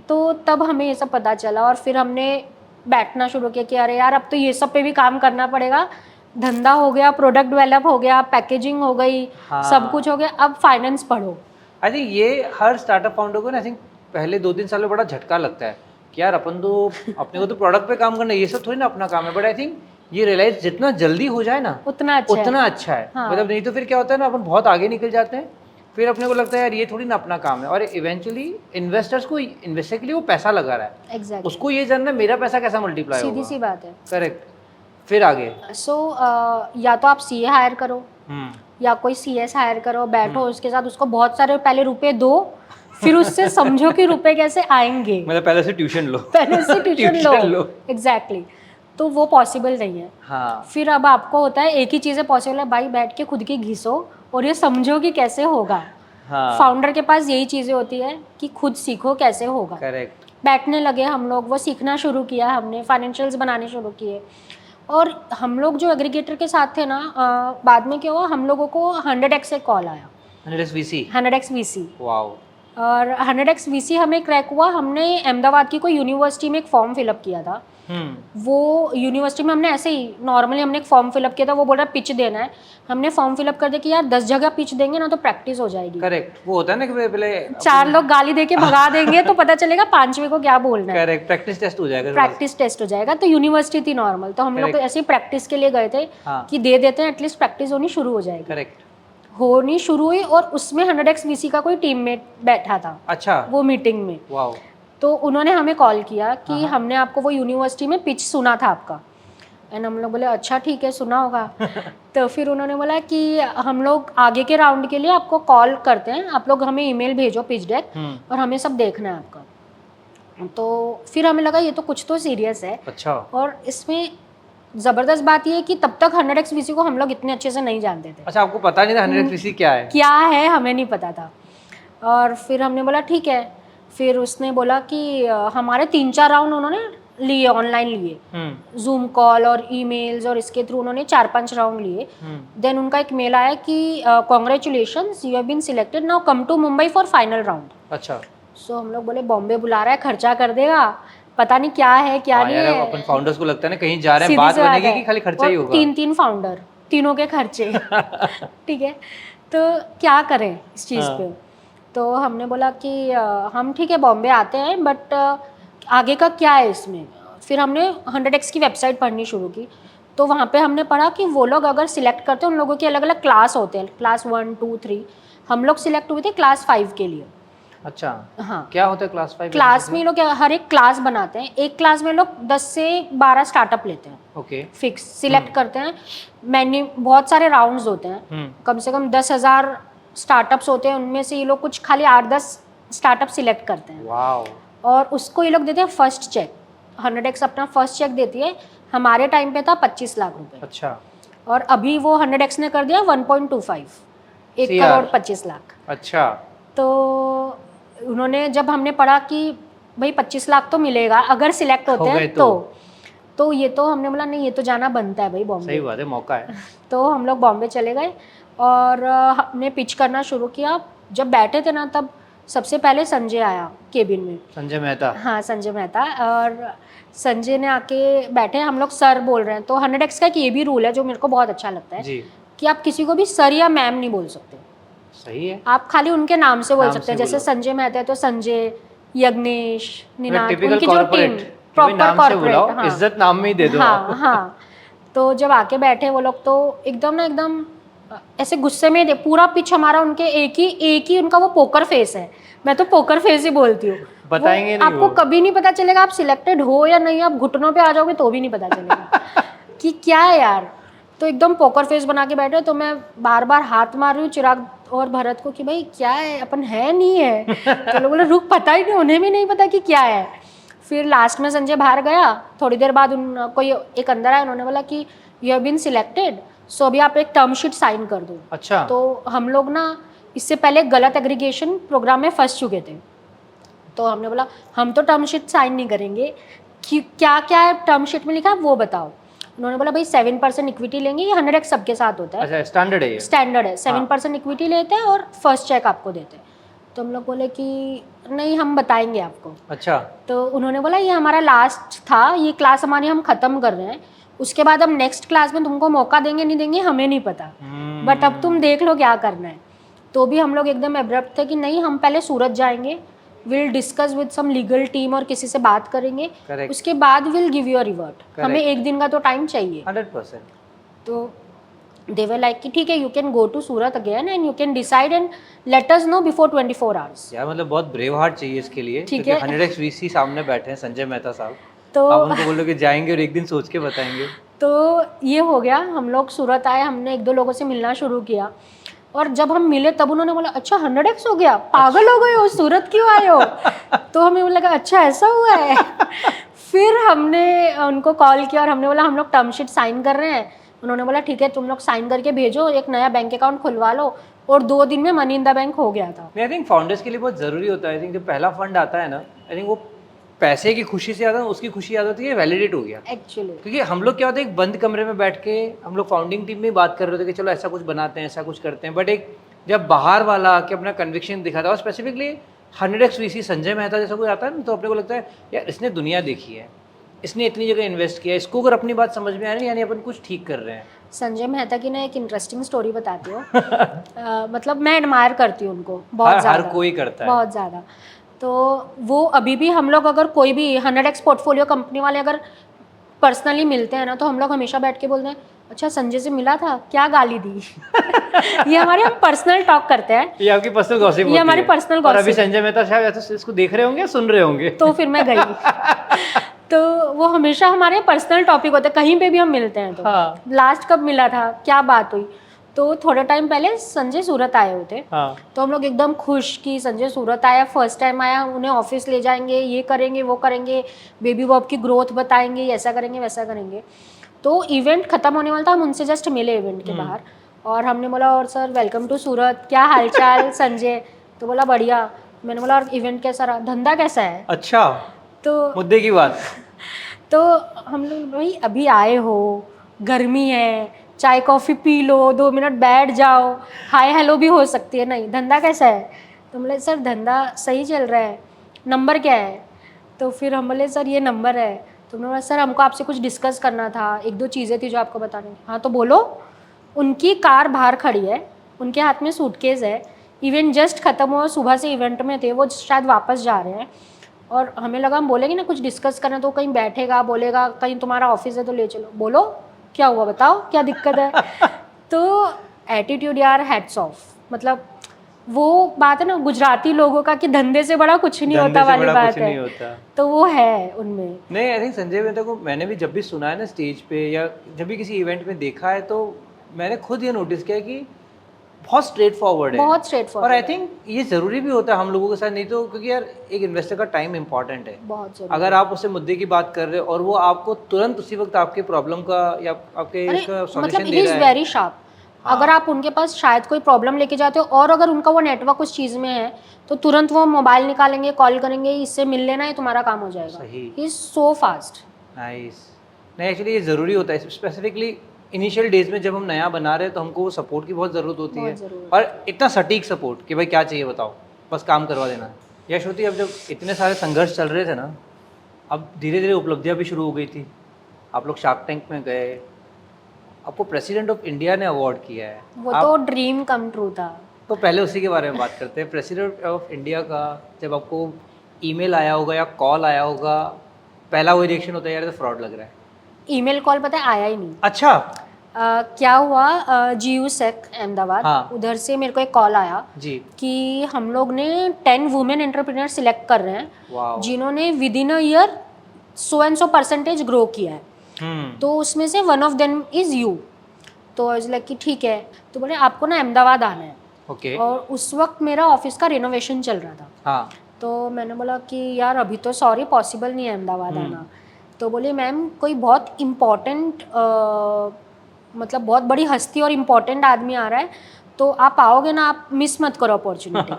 तो तब हमें ये सब पता चला और फिर हमने बैठना शुरू किया कि अरे यार अब तो ये सब पे भी काम करना पड़ेगा। धंधा हो गया, प्रोडक्ट डेवलप हो गया, पैकेजिंग हो गई, हाँ। सब कुछ हो गया, अब फाइनेंस पढ़ो। आई थिंक ये हर स्टार्टअप फाउंडर को ना आई थिंक पहले 2-3 साल में बड़ा झटका लगता है कि यार अपन तो अपने को तो प्रोडक्ट पे काम करना है, ये सब थोड़ी ना अपना काम है। बट आई थिंक ये रियलाइज जितना जल्दी हो जाए ना उतना अच्छा है। हाँ। मतलब नहीं तो फिर क्या होता है ना, अपन बहुत आगे निकल जाते हैं, फिर अपने को लगता है यार ये थोड़ी ना अपना काम है। और इवेंचुअली इन्वेस्टर्स को इन्वेस्टर के लिए वो पैसा लगा रहा है, exactly. उसको ये जानना है मेरा पैसा कैसा मल्टीप्लाई होगा। सीधी सी बात है। करेक्ट। फिर आगे या तो आप सीए हायर करो या कोई सीएस हायर करो, बैठो उसके साथ, उसको बहुत सारे पहले रुपए दो, फिर उससे समझो कि रुपए कैसे आएंगे। मतलब पहले से ट्यूशन लो एग्जैक्टली। तो वो पॉसिबल नहीं है। हाँ। फिर अब आपको होता है एक ही चीज़ें पॉसिबल है, भाई बैठ के खुद की घिसो और ये समझो कि कैसे होगा। हाँ। फाउंडर के पास यही चीज़ें होती है कि खुद सीखो कैसे होगा। करेक्ट। बैठने लगे हम लोग, वो सीखना शुरू किया हमने, फाइनेंशियल्स बनाने शुरू किए। और हम लोग जो एग्रीगेटर के साथ थे ना, बाद में क्या हुआ, हम लोगों को 100x से कॉल आया। 100x VC। वाओ। और 100x VC हमें क्रैक हुआ। हमने अहमदाबाद की कोई यूनिवर्सिटी में एक फॉर्म फिलअप किया था। वो यूनिवर्सिटी में हमने ऐसे ही नॉर्मली हमने एक फॉर्म फिलअप किया था। वो बोल रहा पिच देना है, हमने फॉर्म फिलअप कर दिया कि यार 10 जगह पिच देंगे ना तो प्रैक्टिस हो जाएगी। करेक्ट। वो होता है ना कि पहले 4 लोग गाली देके भगा देंगे तो पता चलेगा 5वें को क्या बोलना है। करेक्ट। प्रैक्टिस टेस्ट हो जाएगा। तो यूनिवर्सिटी थी नॉर्मल, तो हम लोग ऐसे ही प्रैक्टिस के लिए गए थे। हाँ। कि दे देते हैं, एटलीस्ट प्रैक्टिस होनी शुरू हो जाएगी। करेक्ट। होनी शुरू हुई और उसमें 100x VC का कोई टीममेट बैठा था। अच्छा। वो मीटिंग में। वाओ। तो उन्होंने हमें कॉल किया कि हमने आपको वो यूनिवर्सिटी में पिच सुना था आपका। एंड हम लोग बोले अच्छा ठीक है, सुना होगा। तो फिर उन्होंने बोला कि हम लोग आगे के राउंड के लिए आपको कॉल करते हैं, आप लोग हमें ईमेल भेजो पिच डेक, और हमें सब देखना है आपका। तो फिर हमें लगा ये तो कुछ तो सीरियस है। अच्छा। और इसमें ज़बरदस्त बात ये है कि तब तक 100x VC को हम लोग इतने अच्छे से नहीं जानते थे। अच्छा, आपको पता नहीं था 100x VC क्या है? हमें नहीं पता था। और फिर हमने बोला ठीक है। फिर उसने बोला कि हमारे 3-4 राउंड उन्होंने लिए, ऑनलाइन लिए, जूम कॉल और ईमेल्स, और इसके थ्रू उन्होंने 4-5 राउंड लिए। देन उनका एक मेल आया कि congratulations, you have been selected, now come to Mumbai for final round. अच्छा। सो हम लोग बोले बॉम्बे बुला रहा है, खर्चा कर देगा, पता नहीं क्या है क्या नहीं है। अपन फाउंडर्स को लगता है ना कहीं जा रहे हैं, बात बनेगी कि खाली खर्चा ही होगा। 3 फाउंडर, तीनों के खर्चे। ठीक है, तो क्या करें इस चीज़ पे। तो हमने बोला कि हम ठीक है बॉम्बे आते हैं, बट आगे का क्या है इसमें। फिर हमने 100x की वेबसाइट पढ़नी शुरू की। तो वहाँ पे हमने पढ़ा कि वो लोग अगर सिलेक्ट करते हैं, उन लोगों के अलग अलग क्लास होते हैं, क्लास 1, 2, 3। हम लोग सिलेक्ट हुए थे क्लास 5 के लिए। अच्छा। हाँ। क्या होता है क्लास 5? क्लास में लोग हर एक क्लास बनाते हैं। एक क्लास में लोग 10 से 12 स्टार्टअप लेते हैं। ओके फिक्स सिलेक्ट करते हैं। मेन्यू बहुत सारे राउंड्स होते हैं, कम से कम 10,000 स्टार्टअप्स होते हैं, उनमें से ये लोग कुछ खाली 8-10 स्टार्टअप सिलेक्ट करते हैं। वाओ। और उसको ये लोग देते हैं फर्स्ट चेक। 100x अपना फर्स्ट चेक देती है। हमारे टाइम पे था 25 लाख रुपए। अच्छा। और अभी वो 100x ने कर दिया 1.25, 1 CR। करोड़ 25 लाख। अच्छा। तो उन्होंने जब हमने पढ़ा कि भाई 25 लाख तो मिलेगा अगर सिलेक्ट होते हो गए हैं तो ये तो हमने बोला नहीं, ये तो जाना बनता है भाई बॉम्बे। सही बात है, मौका है। तो हम लोग बॉम्बे चले गए और हमने पिच करना शुरू किया। जब बैठे थे ना तब सबसे पहले संजय आया केबिन में। संजय मेहता। हाँ, संजय मेहता। और संजय ने आके बैठे, हम लोग सर बोल रहे हैं। तो 100x का एक ये भी रूल है जो मेरे को बहुत अच्छा लगता है जी। कि आप किसी को भी सर या मैम नहीं बोल सकते। सही है। आप खाली उनके नाम से बोल नाम सकते से हैं। जैसे बोलो। संजय मेहता है तो संजय, यज्ञेश, निनाद, टिपिकल उनकी जो टीम प्रॉपर नाम से बुलाओ, कॉर्पोरेट। हाँ इज्जत नाम में ही दे दो आप। हाँ हाँ। तो जब आके बैठे वो लोग तो एकदम ऐसे गुस्से में पूरा पिच हमारा उनके एक ही उनका वो पोकर फेस है। मैं तो पोकर फेस ही बोलती हूँ। बताएंगे नहीं आपको वो। कभी नहीं पता चलेगा आप सिलेक्टेड हो या नहीं, आप घुटनों पे आ जाओगे तो भी नहीं पता चलेगा कि क्या है यार। तो एकदम पोकर फेस बना के बैठे। तो मैं बार बार हाथ मार रही हूँ चिराग और भरत को कि भाई क्या है, अपन है नहीं है। तो लोग बोले रुक, पता ही नहीं, उन्हें भी नहीं पता कि क्या है। फिर लास्ट में संजय बाहर गया, थोड़ी देर बाद उनको एक अंदर आया, उन्होंने बोला कि यू हैव बीन सिलेक्टेड, सो अभी आप एक टर्म शीट साइन कर दो। अच्छा। तो हम लोग ना इससे पहले गलत एग्रीगेशन प्रोग्राम में फंस चुके थे। तो हमने बोला हम तो टर्म शीट साइन नहीं करेंगे, कि क्या क्या है टर्म शीट में लिखा है वो बताओ। उन्होंने बोला भाई 7% इक्विटी लेंगे, ये 100x सबके साथ होता है। अच्छा, स्टैंडर्ड है ये। स्टैंडर्ड है, 7% इक्विटी लेते हैं और फर्स्ट चेक आपको देते हैं। तो हम लोग बोले कि नहीं, हम बताएंगे आपको। अच्छा। तो उन्होंने बोला ये हमारा लास्ट था, ये क्लास हमारी हम ख़त्म कर रहे हैं, उसके बाद हम नेक्स्ट क्लास में तुमको मौका देंगे नहीं देंगे हमें नहीं पता, बट अब तुम देख लो क्या करना है। तो भी हम लोग एकदम एब्रप्ट थे कि नहीं, हम पहले सूरत जाएंगे, will discuss with some legal team और किसी से बात करेंगे, Correct. उसके बाद will give you a revert. हमें एक दिन का तो टाइम चाहिए। 100%। तो they were like कि ठीक है, you can go to Surat again and you can decide and let us know before 24 hours। यार मतलब बहुत ब्रेव हार्ट चाहिए इसके लिए, ठीक क्योंकि है। 100x VC सामने बैठे हैं संजय मेहता साहब। तो आप उनको बोलो कि जाएंगे और एक दिन सोच के बताएंगे। तो ये हो गया, हम लोग सूरत आए, हमने 1-2 लोगों से मिलना शुरू किया। और जब हम मिले तब उन्होंने बोला अच्छा 100x हो गया, पागल हो गए हो, सूरत क्यों आए हो? तो हमें वो लगा अच्छा ऐसा हुआ है। फिर हमने उनको कॉल किया और हमने बोला हम लोग टर्म शीट साइन कर रहे हैं। उन्होंने बोला ठीक है, तुम लोग साइन करके भेजो, एक नया बैंक अकाउंट खुलवा लो। और 2 दिन में मनी इन द बैंक हो गया था। आई थिंक फाउंडर्स के लिए बहुत ज़रूरी होता है। आई थिंक जब पहला फंड आता है ना, आई थिंक वो पैसे की खुशी से ज़्यादा उसकी खुशी याद होती है, वैलिडेट हो गया एक्चुअली। क्योंकि हम लोग क्या होता है, एक बंद कमरे में बैठ के हम लोग फाउंडिंग टीम में बात कर रहे थे कि चलो ऐसा कुछ बनाते हैं, ऐसा कुछ करते हैं, बट एक जब बाहर वाला आके अपना कन्विक्शन दिखाता है, और specifically 100x VC Sanjay Mehta जैसा कोई आता है ना, तो अपने को लगता है यार इसने दुनिया देखी है, इसने इतनी जगह इन्वेस्ट किया है, इसको अगर अपनी बात समझ में आ रही है यानी अपन कुछ ठीक कर रहे हैं। संजय मेहता की ना एक इंटरेस्टिंग स्टोरी बताती हूँ। मतलब मैं एडमायर करती हूँ उनको बहुत ज़्यादा। हर कोई करता है बहुत ज़्यादा। तो वो अभी भी हम लोग अगर कोई भी 100x पोर्टफोलियो कंपनी वाले अगर पर्सनली मिलते हैं ना, तो हम लोग हमेशा बैठ के बोलते हैं अच्छा संजय से मिला था, क्या गाली दी। ये हमारे हम पर्सनल टॉक करते हैं। ये आपकी पर्सनल गॉसिप ये हमारी पर्सनल और अभी गॉसिप। संजय मेहता शायद या तो इसको देख रहे होंगे, सुन रहे होंगे। तो फिर मैं गई। तो वो हमेशा हमारे पर्सनल टॉपिक होते हैं, कहीं पे भी हम मिलते हैं तो। हाँ। लास्ट कब मिला था, क्या बात हुई? तो थोड़े टाइम पहले संजय सूरत आए हुए थे। हाँ। तो हम लोग एकदम खुश कि संजय सूरत आया, फर्स्ट टाइम आया, उन्हें ऑफिस ले जाएंगे, ये करेंगे वो करेंगे, बेबी बॉब की ग्रोथ बताएंगे, ऐसा करेंगे वैसा करेंगे। तो इवेंट खत्म होने वाला था, हम उनसे जस्ट मिले इवेंट के बाहर, और हमने बोला और सर वेलकम टू सूरत, क्या हालचाल? संजय तो बोला बढ़िया। मैंने बोला और इवेंट कैसा रहा, धंधा कैसा है? अच्छा, तो मुद्दे की बात। तो हम लोग भाई अभी आए हो, गर्मी है, चाय कॉफ़ी पी लो, 2 मिनट बैठ जाओ, हाय हेलो भी हो सकती है, नहीं धंधा कैसा है? तो बोले सर धंधा सही चल रहा है, नंबर क्या है? तो फिर हम बोले सर ये नंबर है। तो उन्होंने बोला सर हमको आपसे कुछ डिस्कस करना था, 1-2 चीज़ें थी जो आपको बतानी थी। हाँ तो बोलो। उनकी कार बाहर खड़ी है, उनके हाथ में सूटकेस है, इवेंट जस्ट ख़त्म हुआ, सुबह से इवेंट में थे, वो शायद वापस जा रहे हैं। और हमें लगा हम बोलेंगे ना कुछ डिस्कस करना, तो कहीं बैठेगा, बोलेगा कहीं तुम्हारा ऑफिस है तो ले चलो, बोलो क्या हुआ बताओ क्या दिक्कत है। तो एटीट्यूड यार हैट्स ऑफ, मतलब वो बात है ना गुजराती लोगों का कि धंधे से बड़ा कुछ नहीं होता वाली बात है, होता। तो वो है उनमें। नहीं, आई थिंक संजय मेहता को मैंने भी जब भी सुना है ना स्टेज पे या जब भी किसी इवेंट में देखा है, तो मैंने खुद ये नोटिस किया कि बहुत स्ट्रेट फॉरवर्ड है, बहुत स्ट्रेट और फॉरवर्ड। आई थिंक ये ज़रूरी भी होता है हम लोगों के साथ, नहीं तो क्योंकि यार एक इन्वेस्टर का टाइम इंपॉर्टेंट है। बहुत जरूरी। अगर आप उससे मुद्दे की बात कर रहे हो और वो आपको तुरंत उसी वक्त आपके प्रॉब्लम का या आपके इसका मतलब सॉल्यूशन इट दे इज रहा है। Very sharp. अगर आप उनके पास शायद कोई प्रॉब्लम लेके जाते हो और अगर उनका वो नेटवर्क उस चीज़ में है, तो तुरंत वो मोबाइल निकालेंगे, कॉल करेंगे, इससे मिल लेना, ये तुम्हारा काम हो जाएगा। सही। He is so fast. Nice. नहीं, एक्चुअली ये ज़रूरी होता है, स्पेसिफिकली इनिशियल डेज में जब हम नया बना रहे हैं तो हमको वो सपोर्ट की बहुत ज़रूरत होती है, और इतना सटीक सपोर्ट कि भाई क्या चाहिए बताओ, बस काम करवा देना। यश होती, अब जब इतने सारे संघर्ष चल रहे थे ना, अब धीरे धीरे उपलब्धियाँ भी शुरू हो गई थी। आप लोग शार्क टैंक में गए, आपको प्रेसिडेंट ऑफ इंडिया ने अवार्ड किया है, वो तो ड्रीम कम ट्रू था। तो पहले उसी के बारे में बात करते हैं। प्रेसिडेंट ऑफ इंडिया का जब आपको ईमेल आया होगा या कॉल आया होगा, पहला वही रिएक्शन होता है यार तो फ्रॉड लग रहा है। ईमेल कॉल पता है आया ही नहीं। अच्छा। क्या हुआ, GU सेक अहमदाबाद, हाँ। उधर से मेरे को एक कॉल आया जी। कि हम लोग ने 10 वुमेन एंटरप्रेन्योर सिलेक्ट कर रहे हैं, वाओ। जिन्होंने with in a year so and so percentage grow किया है, तो उसमें से one of them is you. तो आई वाज लाइक कि ठीक है। तो बोले आपको ना अहमदाबाद आना है। ओके। और उस वक्त मेरा ऑफिस का रिनोवेशन चल रहा था। हाँ। तो मैंने बोला कि यार अभी तो सॉरी पॉसिबल नहीं है अहमदाबाद आना। तो बोली मैम कोई बहुत इम्पॉर्टेंट मतलब बहुत बड़ी हस्ती और इम्पॉर्टेंट आदमी आ रहा है, तो आप आओगे ना, आप मिस मत करो अपॉर्चुनिटी।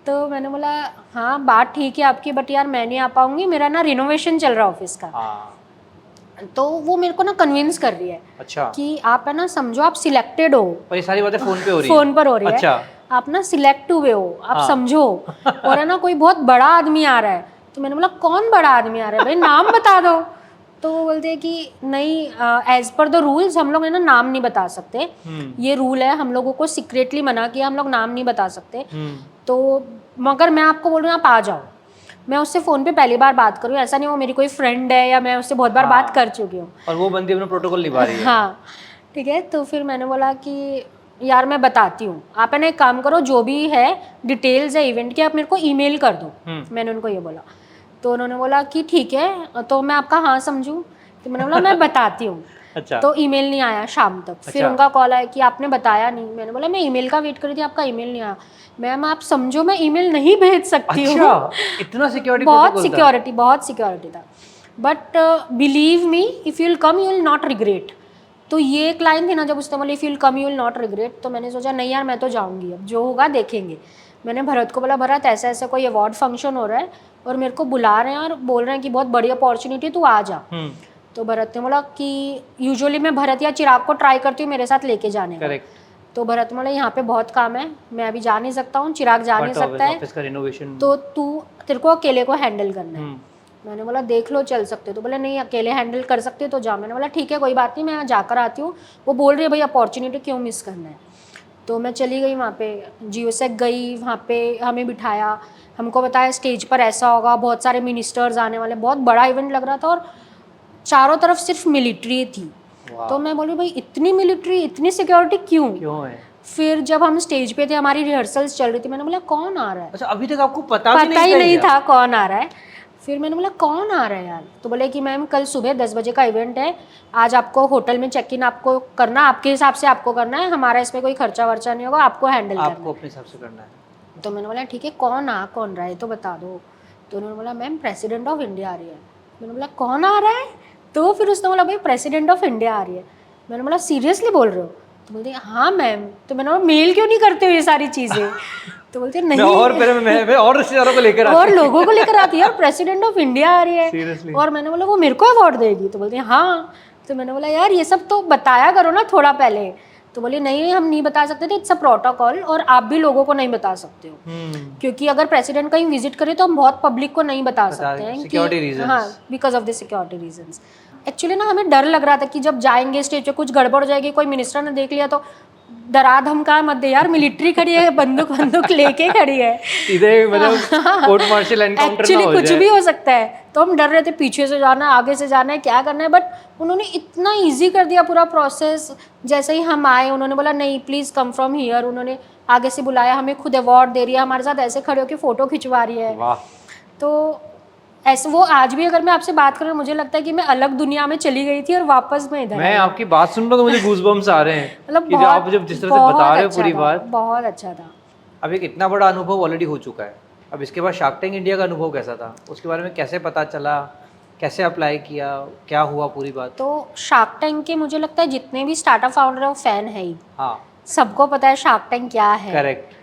तो मैंने बोला हाँ बात ठीक है आपकी, बट यार मैं नहीं आ पाऊँगी, मेरा ना रिनोवेशन चल रहा है ऑफिस का। हाँ। तो वो मेरे को ना कन्विंस कर रही है अच्छा। कि आप है ना समझो आप सिलेक्टेड हो, और ये सारी बातें फोन पे हो रही है? फोन पर हो रही है। अच्छा। आप ना सिलेक्ट हुए हो, आप हाँ। समझो, और है ना कोई बहुत बड़ा आदमी आ रहा है। तो मैंने बोला कौन बड़ा आदमी आ रहा है भाई, नाम बता दो। तो वो बोलते हैं कि नहीं, एज पर द रूल्स हम लोग है ना नाम नहीं बता सकते, ये रूल है, हम लोगों को सीक्रेटली मना किया, हम लोग नाम नहीं बता सकते। तो मगर मैं आपको बोल रही हूँ आप आ जाओ। मैं उससे फ़ोन पे पहली बार बात करूँ, ऐसा नहीं वो मेरी कोई फ्रेंड है या मैं उससे बहुत बार बात कर चुकी हूँ, और वो बंदी अपना प्रोटोकॉल निभा रही है। हाँ ठीक है। तो फिर मैंने बोला कि यार मैं बताती हूँ, आप है ना एक काम करो, जो भी है डिटेल्स है इवेंट की आप मेरे को ईमेल कर दो। मैंने उनको ये बोला। तो उन्होंने बोला कि ठीक है, तो मैं आपका हाँ समझूँ। तो मैंने बोला मैं बताती हूँ। अच्छा। तो ईमेल नहीं आया शाम तक। फिर उनका कॉल आया कि आपने बताया नहीं। मैंने बोला मैं ईमेल का वेट कर रही थी, आपका ईमेल नहीं आया। मैम आप समझो मैं ईमेल नहीं भेज सकती हूँ। अच्छा, इतना सिक्योरिटी बहुत सिक्योरिटी था। But believe me if you will come you will not regret. तो ये एक लाइन थी ना, जब उसने बोली if you will come you will not regret, तो मैंने सोचा नहीं यार मैं तो जाऊँगी, अब जो होगा देखेंगे। मैंने भरत को बोला भरत ऐसा ऐसा कोई अवार्ड फंक्शन हो रहा है और मेरे को बुला रहे हैं और बोल रहे हैं कि बहुत बड़ी अपॉर्चुनिटी, तू आ जा। तो भरत ने बोला कि यूजुअली मैं भरत या चिराग को ट्राई करती हूँ मेरे साथ लेके जाने का। तो भरत बोला यहाँ पे बहुत काम है, मैं अभी जा नहीं सकता हूँ, चिराग जा नहीं सकता है, तो तेरे को अकेले को हैंडल करना है। मैंने बोला देख लो चल सकते। तो बोले नहीं अकेले हैंडल कर सकते तो जा। मैंने बोला ठीक है कोई बात नहीं, मैं जाकर आती हूँ। वो बोल रही है भाई अपॉर्चुनिटी क्यों मिस करना है। तो मैं चली गई वहाँ पे, GU-SEC गई, वहाँ पे हमें बिठाया, हमको बताया स्टेज पर ऐसा होगा, बहुत सारे मिनिस्टर्स आने वाले, बहुत बड़ा इवेंट लग रहा था और चारों तरफ सिर्फ मिलिट्री थी। तो मैं बोली भाई इतनी मिलिट्री, इतनी सिक्योरिटी क्यों है। फिर जब हम स्टेज पे थे, हमारी रिहर्सल्स चल रही थी, मैंने बोला कौन आ रहा है। अच्छा, अभी तक आपको पता ही नहीं था कौन आ रहा है। फिर मैंने बोला कौन आ रहा है यार। तो बोले कि मैम कल सुबह 10 बजे का इवेंट है, आज आपको होटल में चेक इन आपको करना, आपके हिसाब से आपको करना है, हमारा इसमें कोई खर्चा वर्चा नहीं होगा, आपको हैंडल करना है, आपको अपने हिसाब से करना है। तो मैंने बोला ठीक है कौन रहा है तो बता दो। तो उन्होंने बोला मैम प्रेसिडेंट ऑफ इंडिया आ रही है। मैंने बोला कौन आ रहा है। तो फिर उसने बोला भाई प्रेसिडेंट ऑफ इंडिया आ रही है। मैंने बोला सीरियसली बोल रहे हो। तो बोलती हाँ मैम। तो मैंने बोला मेल क्यों नहीं करते हो ये सारी चीज़ें। तो बोलते नहीं मैं और रिश्तेदारों को लेकर और लोगों को लेकर आती है, यार प्रेसिडेंट ऑफ इंडिया आ रही है। Seriously? और मैंने बोला वो मेरे को अवार्ड देगी। तो बोलते हैं हाँ। तो मैंने बोला यार ये सब तो बताया करो ना थोड़ा पहले। तो बोले नहीं हम नहीं बता सकते थे, इट्स अ प्रोटोकॉल, और आप भी लोगों को नहीं बता सकते हो क्योंकि अगर प्रेसिडेंट कहीं विजिट करे तो हम बहुत पब्लिक को नहीं बता सकते हैं कि हाँ because of the security reasons. Actually ना हमें डर लग रहा था कि जब जाएंगे स्टेज पे कुछ गड़बड़ हो जाएगी, कोई मिनिस्टर ने देख लिया तो डरा धमका मत दे यार, मिलिट्री खड़ी है, बंदूक बंदूक लेके खड़ी है, सीधे मतलब कोर्ट मार्शल एनकाउंटर ना एक्चुअली हो कुछ जाए। भी हो सकता है। तो हम डर रहे थे पीछे से जाना है, आगे से जाना है, क्या करना है, बट उन्होंने इतना इजी कर दिया पूरा प्रोसेस। जैसे ही हम आए उन्होंने बोला नहीं प्लीज़ कम फ्रॉम हियर, उन्होंने आगे से बुलाया, हमें खुद अवार्ड दे रही है, हमारे साथ ऐसे खड़े होकर फ़ोटो खिंचवा रही है। वाह। तो ऐसे वो आज भी अगर मैं आपसे बात करूँ मुझे लगता है कि मैं अलग दुनिया में चली गई थी और वापस मैं इधर मैं आई। आपकी बात सुन रहा हूँ तो मुझे गूज़बम्स आ रहे हैं मतलब कि जो आप जब जिस तरह से बता रहे हो पूरी बात। बहुत अच्छा था। अब एक इतना बड़ा अनुभव ऑलरेडी हो चुका है, अब इसके बाद शार्क टैंक इंडिया का अनुभव कैसा था, उसके बारे में कैसे पता चला, कैसे अप्लाई किया, क्या हुआ पूरी बात? तो शार्क टैंक के मुझे लगता है जितने भी स्टार्टअप फाउंडर है वो फैन है ही, हाँ सबको पता है शार्क टैंक क्या है। करेक्ट।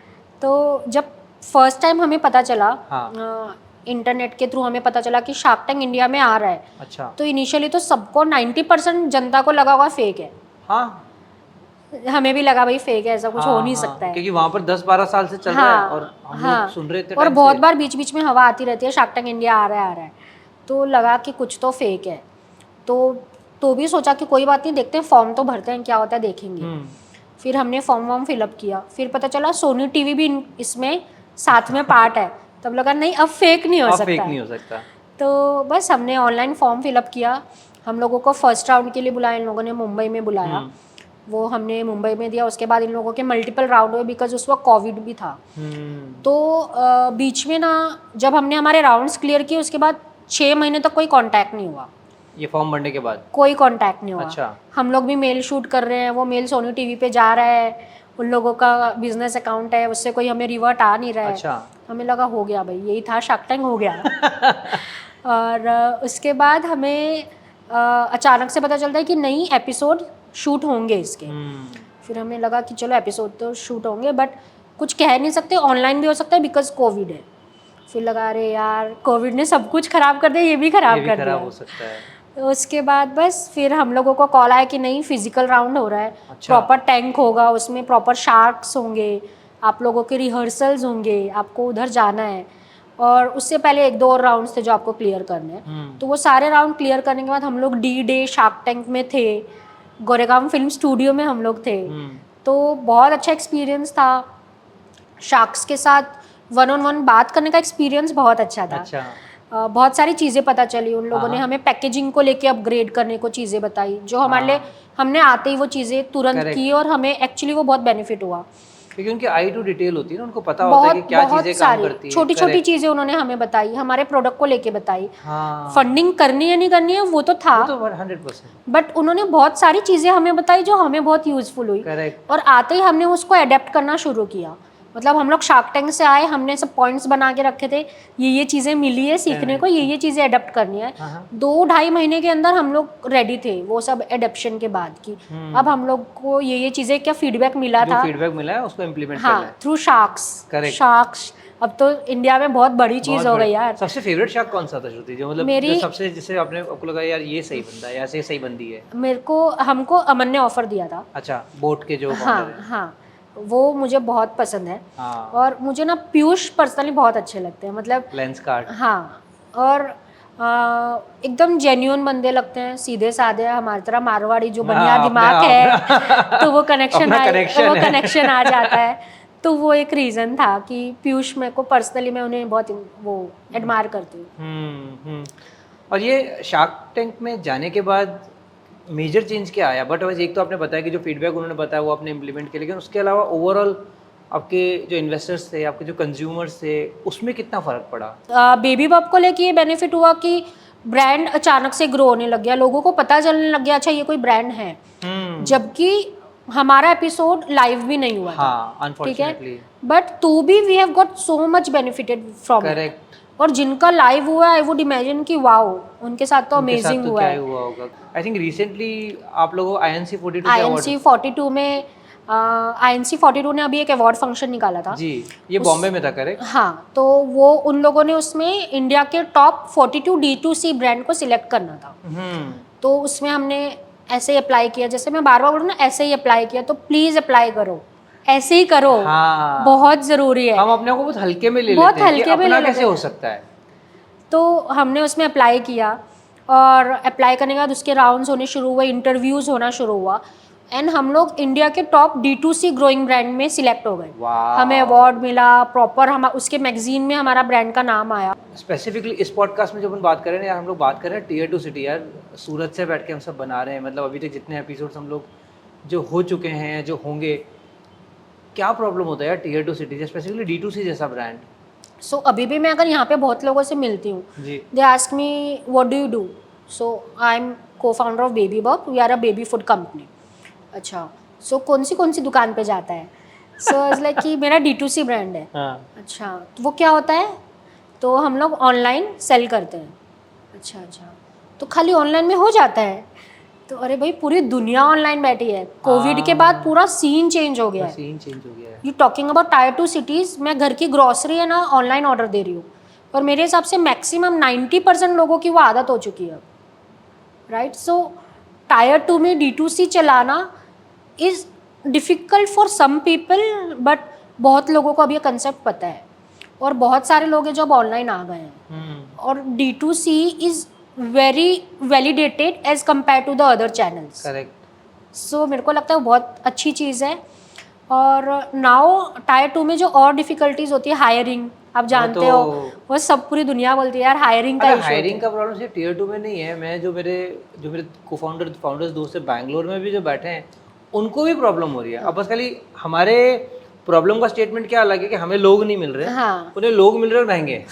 तो जब फर्स्ट टाइम हमें पता चला, हाँ। इंटरनेट के थ्रू हमें पता चला कि शार्क टैंक इंडिया में आ रहा है, अच्छा। तो इनिशियली तो सबको 90% जनता को लगा होगा फेक है। हाँ हमें भी लगा भाई फेक है, ऐसा कुछ हो नहीं सकता है, क्योंकि वहाँ पर 10-12 साल से चल रहा है और हम लोग सुन रहे थे और बहुत बार बीच बीच में हवा आती रहती है शार्क टैंक इंडिया आ रहा है आ रहा है, तो लगा कि कुछ तो फेक है। तो भी सोचा कि कोई बात नहीं, देखते हैं फॉर्म तो भरते हैं, क्या होता है देखेंगे। फिर हमने फॉर्म वॉर्म फिलअप किया, फिर पता चला सोनी टीवी भी इसमें साथ में पार्ट है, तब लगा नहीं अब फेक नहीं हो सकता। तो बस हमने ऑनलाइन फॉर्म फिलअप किया, हम लोगों को फर्स्ट राउंड के लिए बुलाया, इन लोगों ने मुंबई में बुलाया, वो हमने मुंबई में दिया। उसके बाद इन लोगों के मल्टीपल राउंड हुए बिकॉज उस वक्त कोविड भी था। तो बीच में ना जब हमने हमारे राउंड्स क्लियर किए उसके बाद 6 महीने तक कोई कांटेक्ट नहीं हुआ। ये फॉर्म भरने के बाद कोई कांटेक्ट नहीं हुआ। अच्छा। हम लोग भी मेल शूट कर रहे हैं, वो मेल सोनी टीवी पे जा रहा है, उन लोगों का बिजनेस अकाउंट है, उससे कोई हमें रिवर्ट आ नहीं रहा है। अच्छा। हमें लगा हो गया भाई, यही था शार्क टैंक हो गया। और उसके बाद हमें अचानक से पता चलता है कि नई एपिसोड शूट होंगे इसके। फिर हमें लगा कि चलो एपिसोड तो शूट होंगे बट कुछ कह नहीं सकते, ऑनलाइन भी हो सकता है बिकॉज कोविड है। फिर लगा अरे यार कोविड ने सब कुछ खराब कर दिया, ये भी खराब कर दिया, हो सकता है। तो उसके बाद बस फिर हम लोगों को कॉल आया कि नहीं फिजिकल राउंड हो रहा है। अच्छा। प्रॉपर टैंक होगा, उसमें प्रॉपर शार्क्स होंगे, आप लोगों के रिहर्सल्स होंगे, आपको उधर जाना है, और उससे पहले 1-2 और राउंड्स थे जो आपको क्लियर करने हैं। तो वो सारे राउंड क्लियर करने के बाद हम लोग D-Day शार्क टैंक में थे, गोरेगांव फिल्म स्टूडियो में हम लोग थे। तो बहुत अच्छा एक्सपीरियंस था, शार्क्स के साथ 1-on-1 बात करने का एक्सपीरियंस बहुत अच्छा था। अच्छा। बहुत सारी चीज़ें पता चली, उन लोगों ने हमें पैकेजिंग को लेके अपग्रेड करने को चीज़ें बताई जो हमारे लिए, हमने आते ही वो चीज़ें तुरंत की और हमें एक्चुअली वो बहुत बेनिफिट हुआ क्योंकि उनकी आई टू डिटेल होती है ना, उनको पता होता है कि क्या चीजें काम करती है। छोटी छोटी चीज़ें उन्होंने हमें बताई, हमारे प्रोडक्ट को लेके बताई। हाँ। फंडिंग करनी है नहीं करनी है वो तो था, वो तो 100%। बट उन्होंने बहुत सारी चीज़ें हमें बताई जो हमें बहुत यूजफुल हुई। करेक्ट। और आते ही हमने उसको अडेप्ट करना शुरू किया। मतलब हम लोग शार्क टैंक से आए, हमने सब पॉइंट्स बना के रखे थे, ये चीज़ें मिली है सीखने को, ये चीज़ें अडेप्ट करनी है। 2-2.5 महीने के अंदर हम लोग रेडी थे वो सब एडेप्शन के बाद की। अब हम लोग को ये चीज़ें क्या फीडबैक मिला था, फीडबैक मिला है उसको इम्प्लीमेंट करना है थ्रू शार्क्स। करेक्ट। शार्क्स अब तो इंडिया में बहुत बड़ी चीज़ हो गई यार। सबसे फेवरेट शार्क कौन सा था श्रुति, जो मतलब जो सबसे जिससे आपको लगा यार ये सही बंदा है, ऐसे सही बंदी है? हमको अमन ने ऑफर दिया था। अच्छा, बोट के जो हाँ, वो मुझे बहुत पसंद है। हाँ। और मुझे ना पीयूष पर्सनली बहुत अच्छे लगते हैं, मतलब लेंस कार्ड। हाँ, और एकदम जेन्युइन बंदे लगते हैं, सीधे साधे, हमारी तरह मारवाड़ी जो बनिया दिमाग है तो वो कनेक्शन आ जाता है। तो वो एक रीज़न था कि पीयूष मेरे को पर्सनली, मैं उन्हें बहुत वो एडमायर करती हूँ। और ये शार्क टैंक में जाने के बाद मेजर चेंज क्या आया? बट एक तो आपने बताया कि जो फीडबैक उन्होंने बताया वो आपने इम्प्लीमेंट किया, लेकिन उसके अलावा ओवरऑल आपके जो इन्वेस्टर्स थे, आपके जो कंज्यूमर्स थे, उसमें कितना फ़र्क पड़ा? बेबी बब को लेके ये बेनिफिट हुआ कि ब्रांड अचानक से ग्रो होने लग गया, लोगों को पता चलने लग गया अच्छा ये कोई ब्रांड है। जबकि हमारा एपिसोड लाइव भी नहीं हुआ था, ठीक है, बट तो भी we have got so much benefited from it. और जिनका लाइव हुआ आई वुड इमेजिन कि वाओ उनके साथ तो अमेजिंग हुआ है। आई थिंक रिसेंटली आप लोगों INC42 में INC 42 ने अभी एक अवार्ड फंक्शन निकाला था जी, ये बॉम्बे में था करेक्ट? हाँ, तो वो उन लोगों ने उसमें इंडिया के टॉप 42 D2C ब्रांड को सिलेक्ट करना था। तो उसमें हमने ऐसे ही अप्लाई किया, जैसे मैं बार बार बोलूँ ना, ऐसे ही अप्लाई किया। तो प्लीज अप्लाई करो, ऐसे ही करो। हाँ, बहुत जरूरी है। हम अपने को बहुत हल्के में ले लेते हैं कि अपना कैसे हो सकता है। तो हमने उसमें अप्लाई किया और अप्लाई करने के बाद उसके राउंड्स होने शुरू हुए, इंटरव्यूज़ होना शुरू हुआ। एंड हम लोग इंडिया के टॉप D2C ग्रोइंग ब्रांड में सिलेक्ट हो गए। वाह। हमें अवार्ड मिला प्रॉपर, हम उसके मैगजीन में हमारा ब्रांड का नाम आया। स्पेसिफिकली इस पॉडकास्ट में जब हम बात कर रहे हैं यार, हम लोग बात कर रहे हैं टियर 2 सिटी यार, सूरत से बैठ के हम सब बना रहे हैं। मतलब अभी तक जितने एपिसोड्स हम लोग जो हो चुके हैं, जो होंगे, क्या प्रॉब्लम होता है यार टियर 2 सिटी स्पेसिफिकली D2C जैसा ब्रांड? सो अभी भी मैं अगर यहाँ पे बहुत लोगों से मिलती हूँ, जी। They ask me what do you do, so I am co-founder of baby burp, we are a baby food company. अच्छा, सो कौन सी दुकान पे जाता है? सो इट्स लाइक कि मेरा D2C ब्रांड है। हाँ। अच्छा, तो वो क्या होता है? तो हम लोग ऑनलाइन सेल करते हैं। अच्छा, तो खाली ऑनलाइन में हो जाता है? तो अरे भाई पूरी दुनिया ऑनलाइन बैठी है। कोविड के बाद पूरा सीन चेंज हो गया है। सीन चेंज हो गया है। You talking about tyre 2 cities, मैं घर की ग्रॉसरी है ना ऑनलाइन ऑर्डर दे रही हूँ, और मेरे हिसाब से मैक्सिमम 90% लोगों की वो आदत हो चुकी है, राइट? सो टायर 2 में D2C चलाना is difficult for some people, but बहुत लोगों को अब ये कंसेप्ट पता है, और बहुत सारे लोग हैं जो अब ऑनलाइन आ गए हैं, और D2C is very validated as compare to the other channels. Correct. So मेरे को लगता है वो बहुत अच्छी चीज़ है। और नाउ टायर 2 में जो और डिफ़िकल्टीज होती है, हायरिंग, आप जानते हो, वो सब पूरी दुनिया बोलती है यार हायरिंग का इशू होता है। हायरिंग का प्रॉब्लम सिर्फ टियर 2 में नहीं है। मैं जो मेरे फाउंडर्स दोस्त है बैंगलोर में भी जो बैठे हैं, उनको भी प्रॉब्लम हो रही है। अब बस खाली हमारे प्रॉब्लम का स्टेटमेंट क्या अलग है कि हमें लोग नहीं मिल रहे, हाँ। उन्हें लोग मिल रहे और महंगे।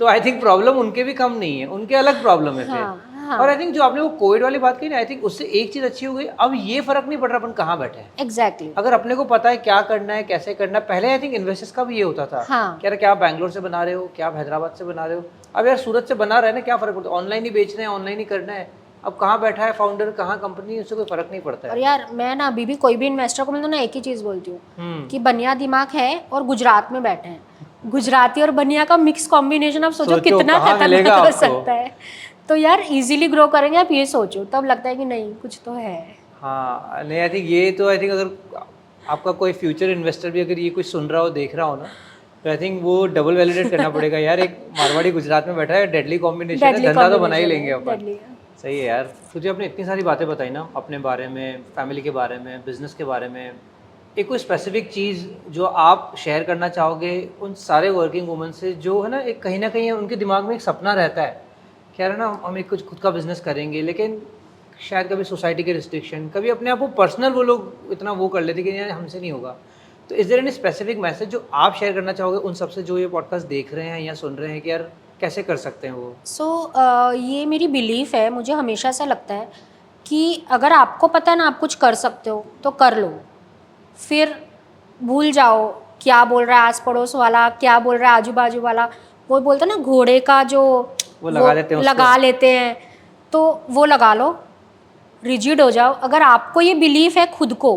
तो आई थिंक प्रॉब्लम उनके भी कम नहीं है, उनके अलग प्रॉब्लम है फिर। हाँ। और आई थिंक जो आपने वो कोविड वाली बात की ना, आई थिंक उससे एक चीज़ अच्छी हो गई, अब ये फर्क नहीं पड़ रहा अपन कहाँ बैठे हैं। एग्जैक्टली। अगर अपने को पता है क्या करना है, कैसे करना है। पहले आई थिंक इन्वेस्टर्स का भी ये होता था, हाँ। क्या आप बैंगलोर से बना रहे हो, क्या आप हैदराबाद से बना रहे हो। अब यार सूरत से बना रहे हैं ना, क्या फर्क पड़ता है? ऑनलाइन ही बेच रहे हैं, ऑनलाइन ही करना है। अब कहाँ बैठा है फाउंडर, कहाँ कंपनी, उससे कोई फर्क नहीं पड़ता है। और यार मैं ना अभी भी कोई भी इन्वेस्टर को मिलता ना, एक ही चीज़ बोलती हूँ कि बनिया दिमाग है और गुजरात में बैठे हैं। गुजराती और बनिया का मिक्स कॉम्बिनेशन, आप सोचो कितना खतरनाक हो सकता है। तो यार इजीली ग्रो करेंगे, आप ये सोचो, तब लगता है कि नहीं कुछ तो है। हाँ, नहीं आई थिंक अगर आपका कोई फ्यूचर इन्वेस्टर भी अगर ये कुछ सुन रहा हो, देख रहा हो ना, तो आई थिंक वो डबल वैलिडेट करना पड़ेगा यार। एक मारवाड़ी गुजरात में बैठा है, डेडली कॉम्बिनेशन है, धंधा तो बना ही लेंगे अपन। सही है यार। तुझे आपने इतनी सारी बातें बताई ना, अपने बारे में, फैमिली के बारे में, बिजनेस के बारे में, एक कोई स्पेसिफिक चीज़ जो आप शेयर करना चाहोगे उन सारे वर्किंग वुमेन से, जो है ना एक कहीं ना कहीं उनके दिमाग में एक सपना रहता है क्या है ना, हम एक कुछ खुद का बिजनेस करेंगे, लेकिन शायद कभी सोसाइटी के रिस्ट्रिक्शन, कभी अपने आप को पर्सनल वो लोग इतना वो कर लेते कि यार हमसे नहीं होगा। तो is there any specific message जो आप शेयर करना चाहोगे उन सबसे जो ये पॉडकास्ट देख रहे हैं या सुन रहे हैं कि यार कैसे कर सकते हैं वो? ये मेरी बिलीफ है, मुझे हमेशा ऐसा लगता है कि अगर आपको पता है ना आप कुछ कर सकते हो तो कर लो, फिर भूल जाओ क्या बोल रहा है आस पड़ोस वाला, क्या बोल रहा है आजू बाजू वाला। वो बोलते हैं ना घोड़े का जो वो लगा लेते हैं, तो वो लगा लो, रिजिड हो जाओ। अगर आपको ये बिलीफ है खुद को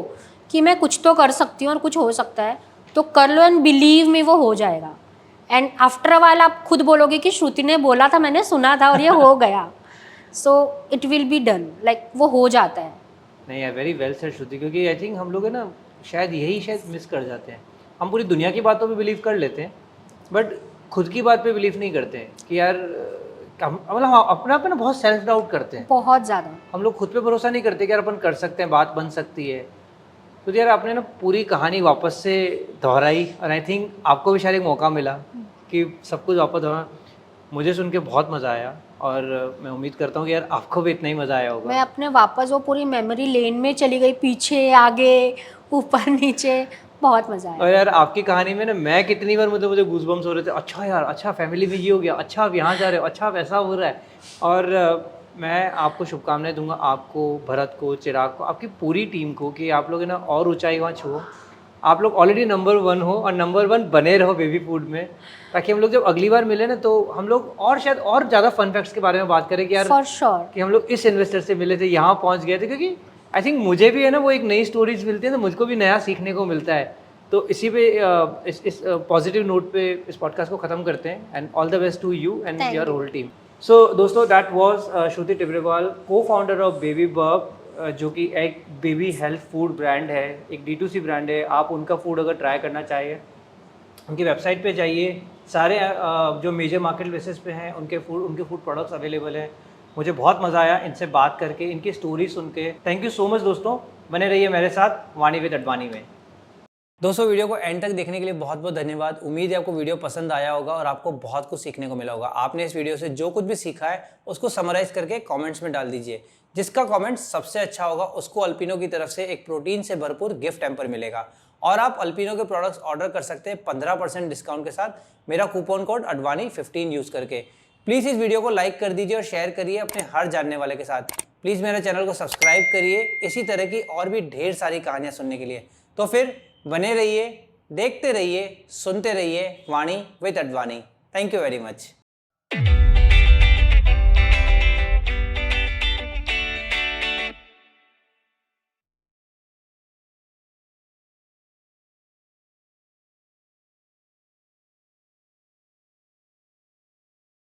कि मैं कुछ तो कर सकती हूँ और कुछ हो सकता है, तो कर लो, एंड बिलीव में वो हो जाएगा। एंड आफ्टर अ व्हाइल आप खुद बोलोगे कि श्रुति ने बोला था, मैंने सुना था और ये हो गया। So it will be done, like वो हो जाता है। नहीं यार, वेरी वेल सेड श्रुति, क्योंकि आई थिंक हम लोग है ना शायद मिस कर जाते हैं। हम पूरी दुनिया की बातों पे बिलीव कर लेते हैं, बट खुद की बात पे बिलीव नहीं करते हैं कि यार मतलब अपना पे ना बहुत सेल्फ डाउट करते हैं, बहुत ज़्यादा। हम लोग खुद पे भरोसा नहीं करते कि यार अपन कर सकते हैं, बात बन सकती है। तो यार आपने ना पूरी कहानी वापस से दोहराई, और आई थिंक आपको भी शायद एक मौका मिला कि सब कुछ वापस दोहरा। मुझे सुन के बहुत मज़ा आया, और मैं उम्मीद करता हूँ कि यार आपको भी इतना ही मज़ा आया होगा। मैं अपने वापस वो पूरी मेमोरी लेन में चली गई, पीछे आगे ऊपर नीचे, बहुत मज़ा आया। और यार आपकी कहानी में ना मैं कितनी बार मुझे गूज़बम्स हो रहे थे, अच्छा यार, अच्छा फैमिली में ये हो गया, अच्छा आप यहाँ जा रहे हो, अच्छा वैसा हो रहा है। और मैं आपको शुभकामनाएं दूंगा, आपको, भरत को, चिराग को, आपकी पूरी टीम को, कि आप लोग ना और ऊंचाई वहाँ छुओ। आप लोग ऑलरेडी नंबर 1 हो और नंबर 1 बने रहो बेबी फूड में, ताकि हम लोग जब अगली बार मिले ना तो हम लोग और शायद और ज़्यादा फन फैक्ट्स के बारे में बात करें कि यार फॉर श्योर कि हम लोग इस इन्वेस्टर से मिले थे, यहाँ पहुँच गए थे। क्योंकि आई थिंक मुझे भी है ना वो एक नई स्टोरीज मिलती है, तो मुझको भी नया सीखने को मिलता है। तो इसी पे इस पॉजिटिव नोट पे इस पॉडकास्ट को ख़त्म करते हैं, and all the best to you and your whole team. So दोस्तों, दैट वाज श्रुति टिब्रेवाल, को फाउंडर ऑफ बेबी बर्ब, जो कि एक बेबी हेल्थ फूड ब्रांड है, एक D2C ब्रांड है। आप उनका फूड अगर ट्राई करना चाहिए, उनकी वेबसाइट पे जाइए, सारे जो मेजर मार्केट प्लेसेस पे हैं उनके फूड प्रोडक्ट्स अवेलेबल हैं। मुझे बहुत मज़ा आया इनसे बात करके, इनकी स्टोरी सुन के। थैंक यू सो मच दोस्तों। बने रहिए मेरे साथ वाणी विद अडवाणी में। दोस्तों वीडियो को एंड तक देखने के लिए बहुत बहुत धन्यवाद। उम्मीद है आपको वीडियो पसंद आया होगा और आपको बहुत कुछ सीखने को मिला होगा। आपने इस वीडियो से जो कुछ भी सीखा है उसको समराइज करके कमेंट्स में डाल दीजिए। जिसका कमेंट सबसे अच्छा होगा उसको अल्पिनो की तरफ से एक प्रोटीन से भरपूर गिफ्ट हैम्पर मिलेगा। और आप अल्पिनो के प्रोडक्ट्स ऑर्डर कर सकते हैं 15% डिस्काउंट के साथ मेरा कूपन कोड अडवाणी15 यूज़ करके। प्लीज़ इस वीडियो को लाइक कर दीजिए और शेयर करिए अपने हर जानने वाले के साथ। प्लीज़ मेरे चैनल को सब्सक्राइब करिए इसी तरह की और भी ढेर सारी कहानियाँ सुनने के लिए। तो फिर बने रहिए, देखते रहिए, सुनते रहिए Vani with Advani. Thank you very much.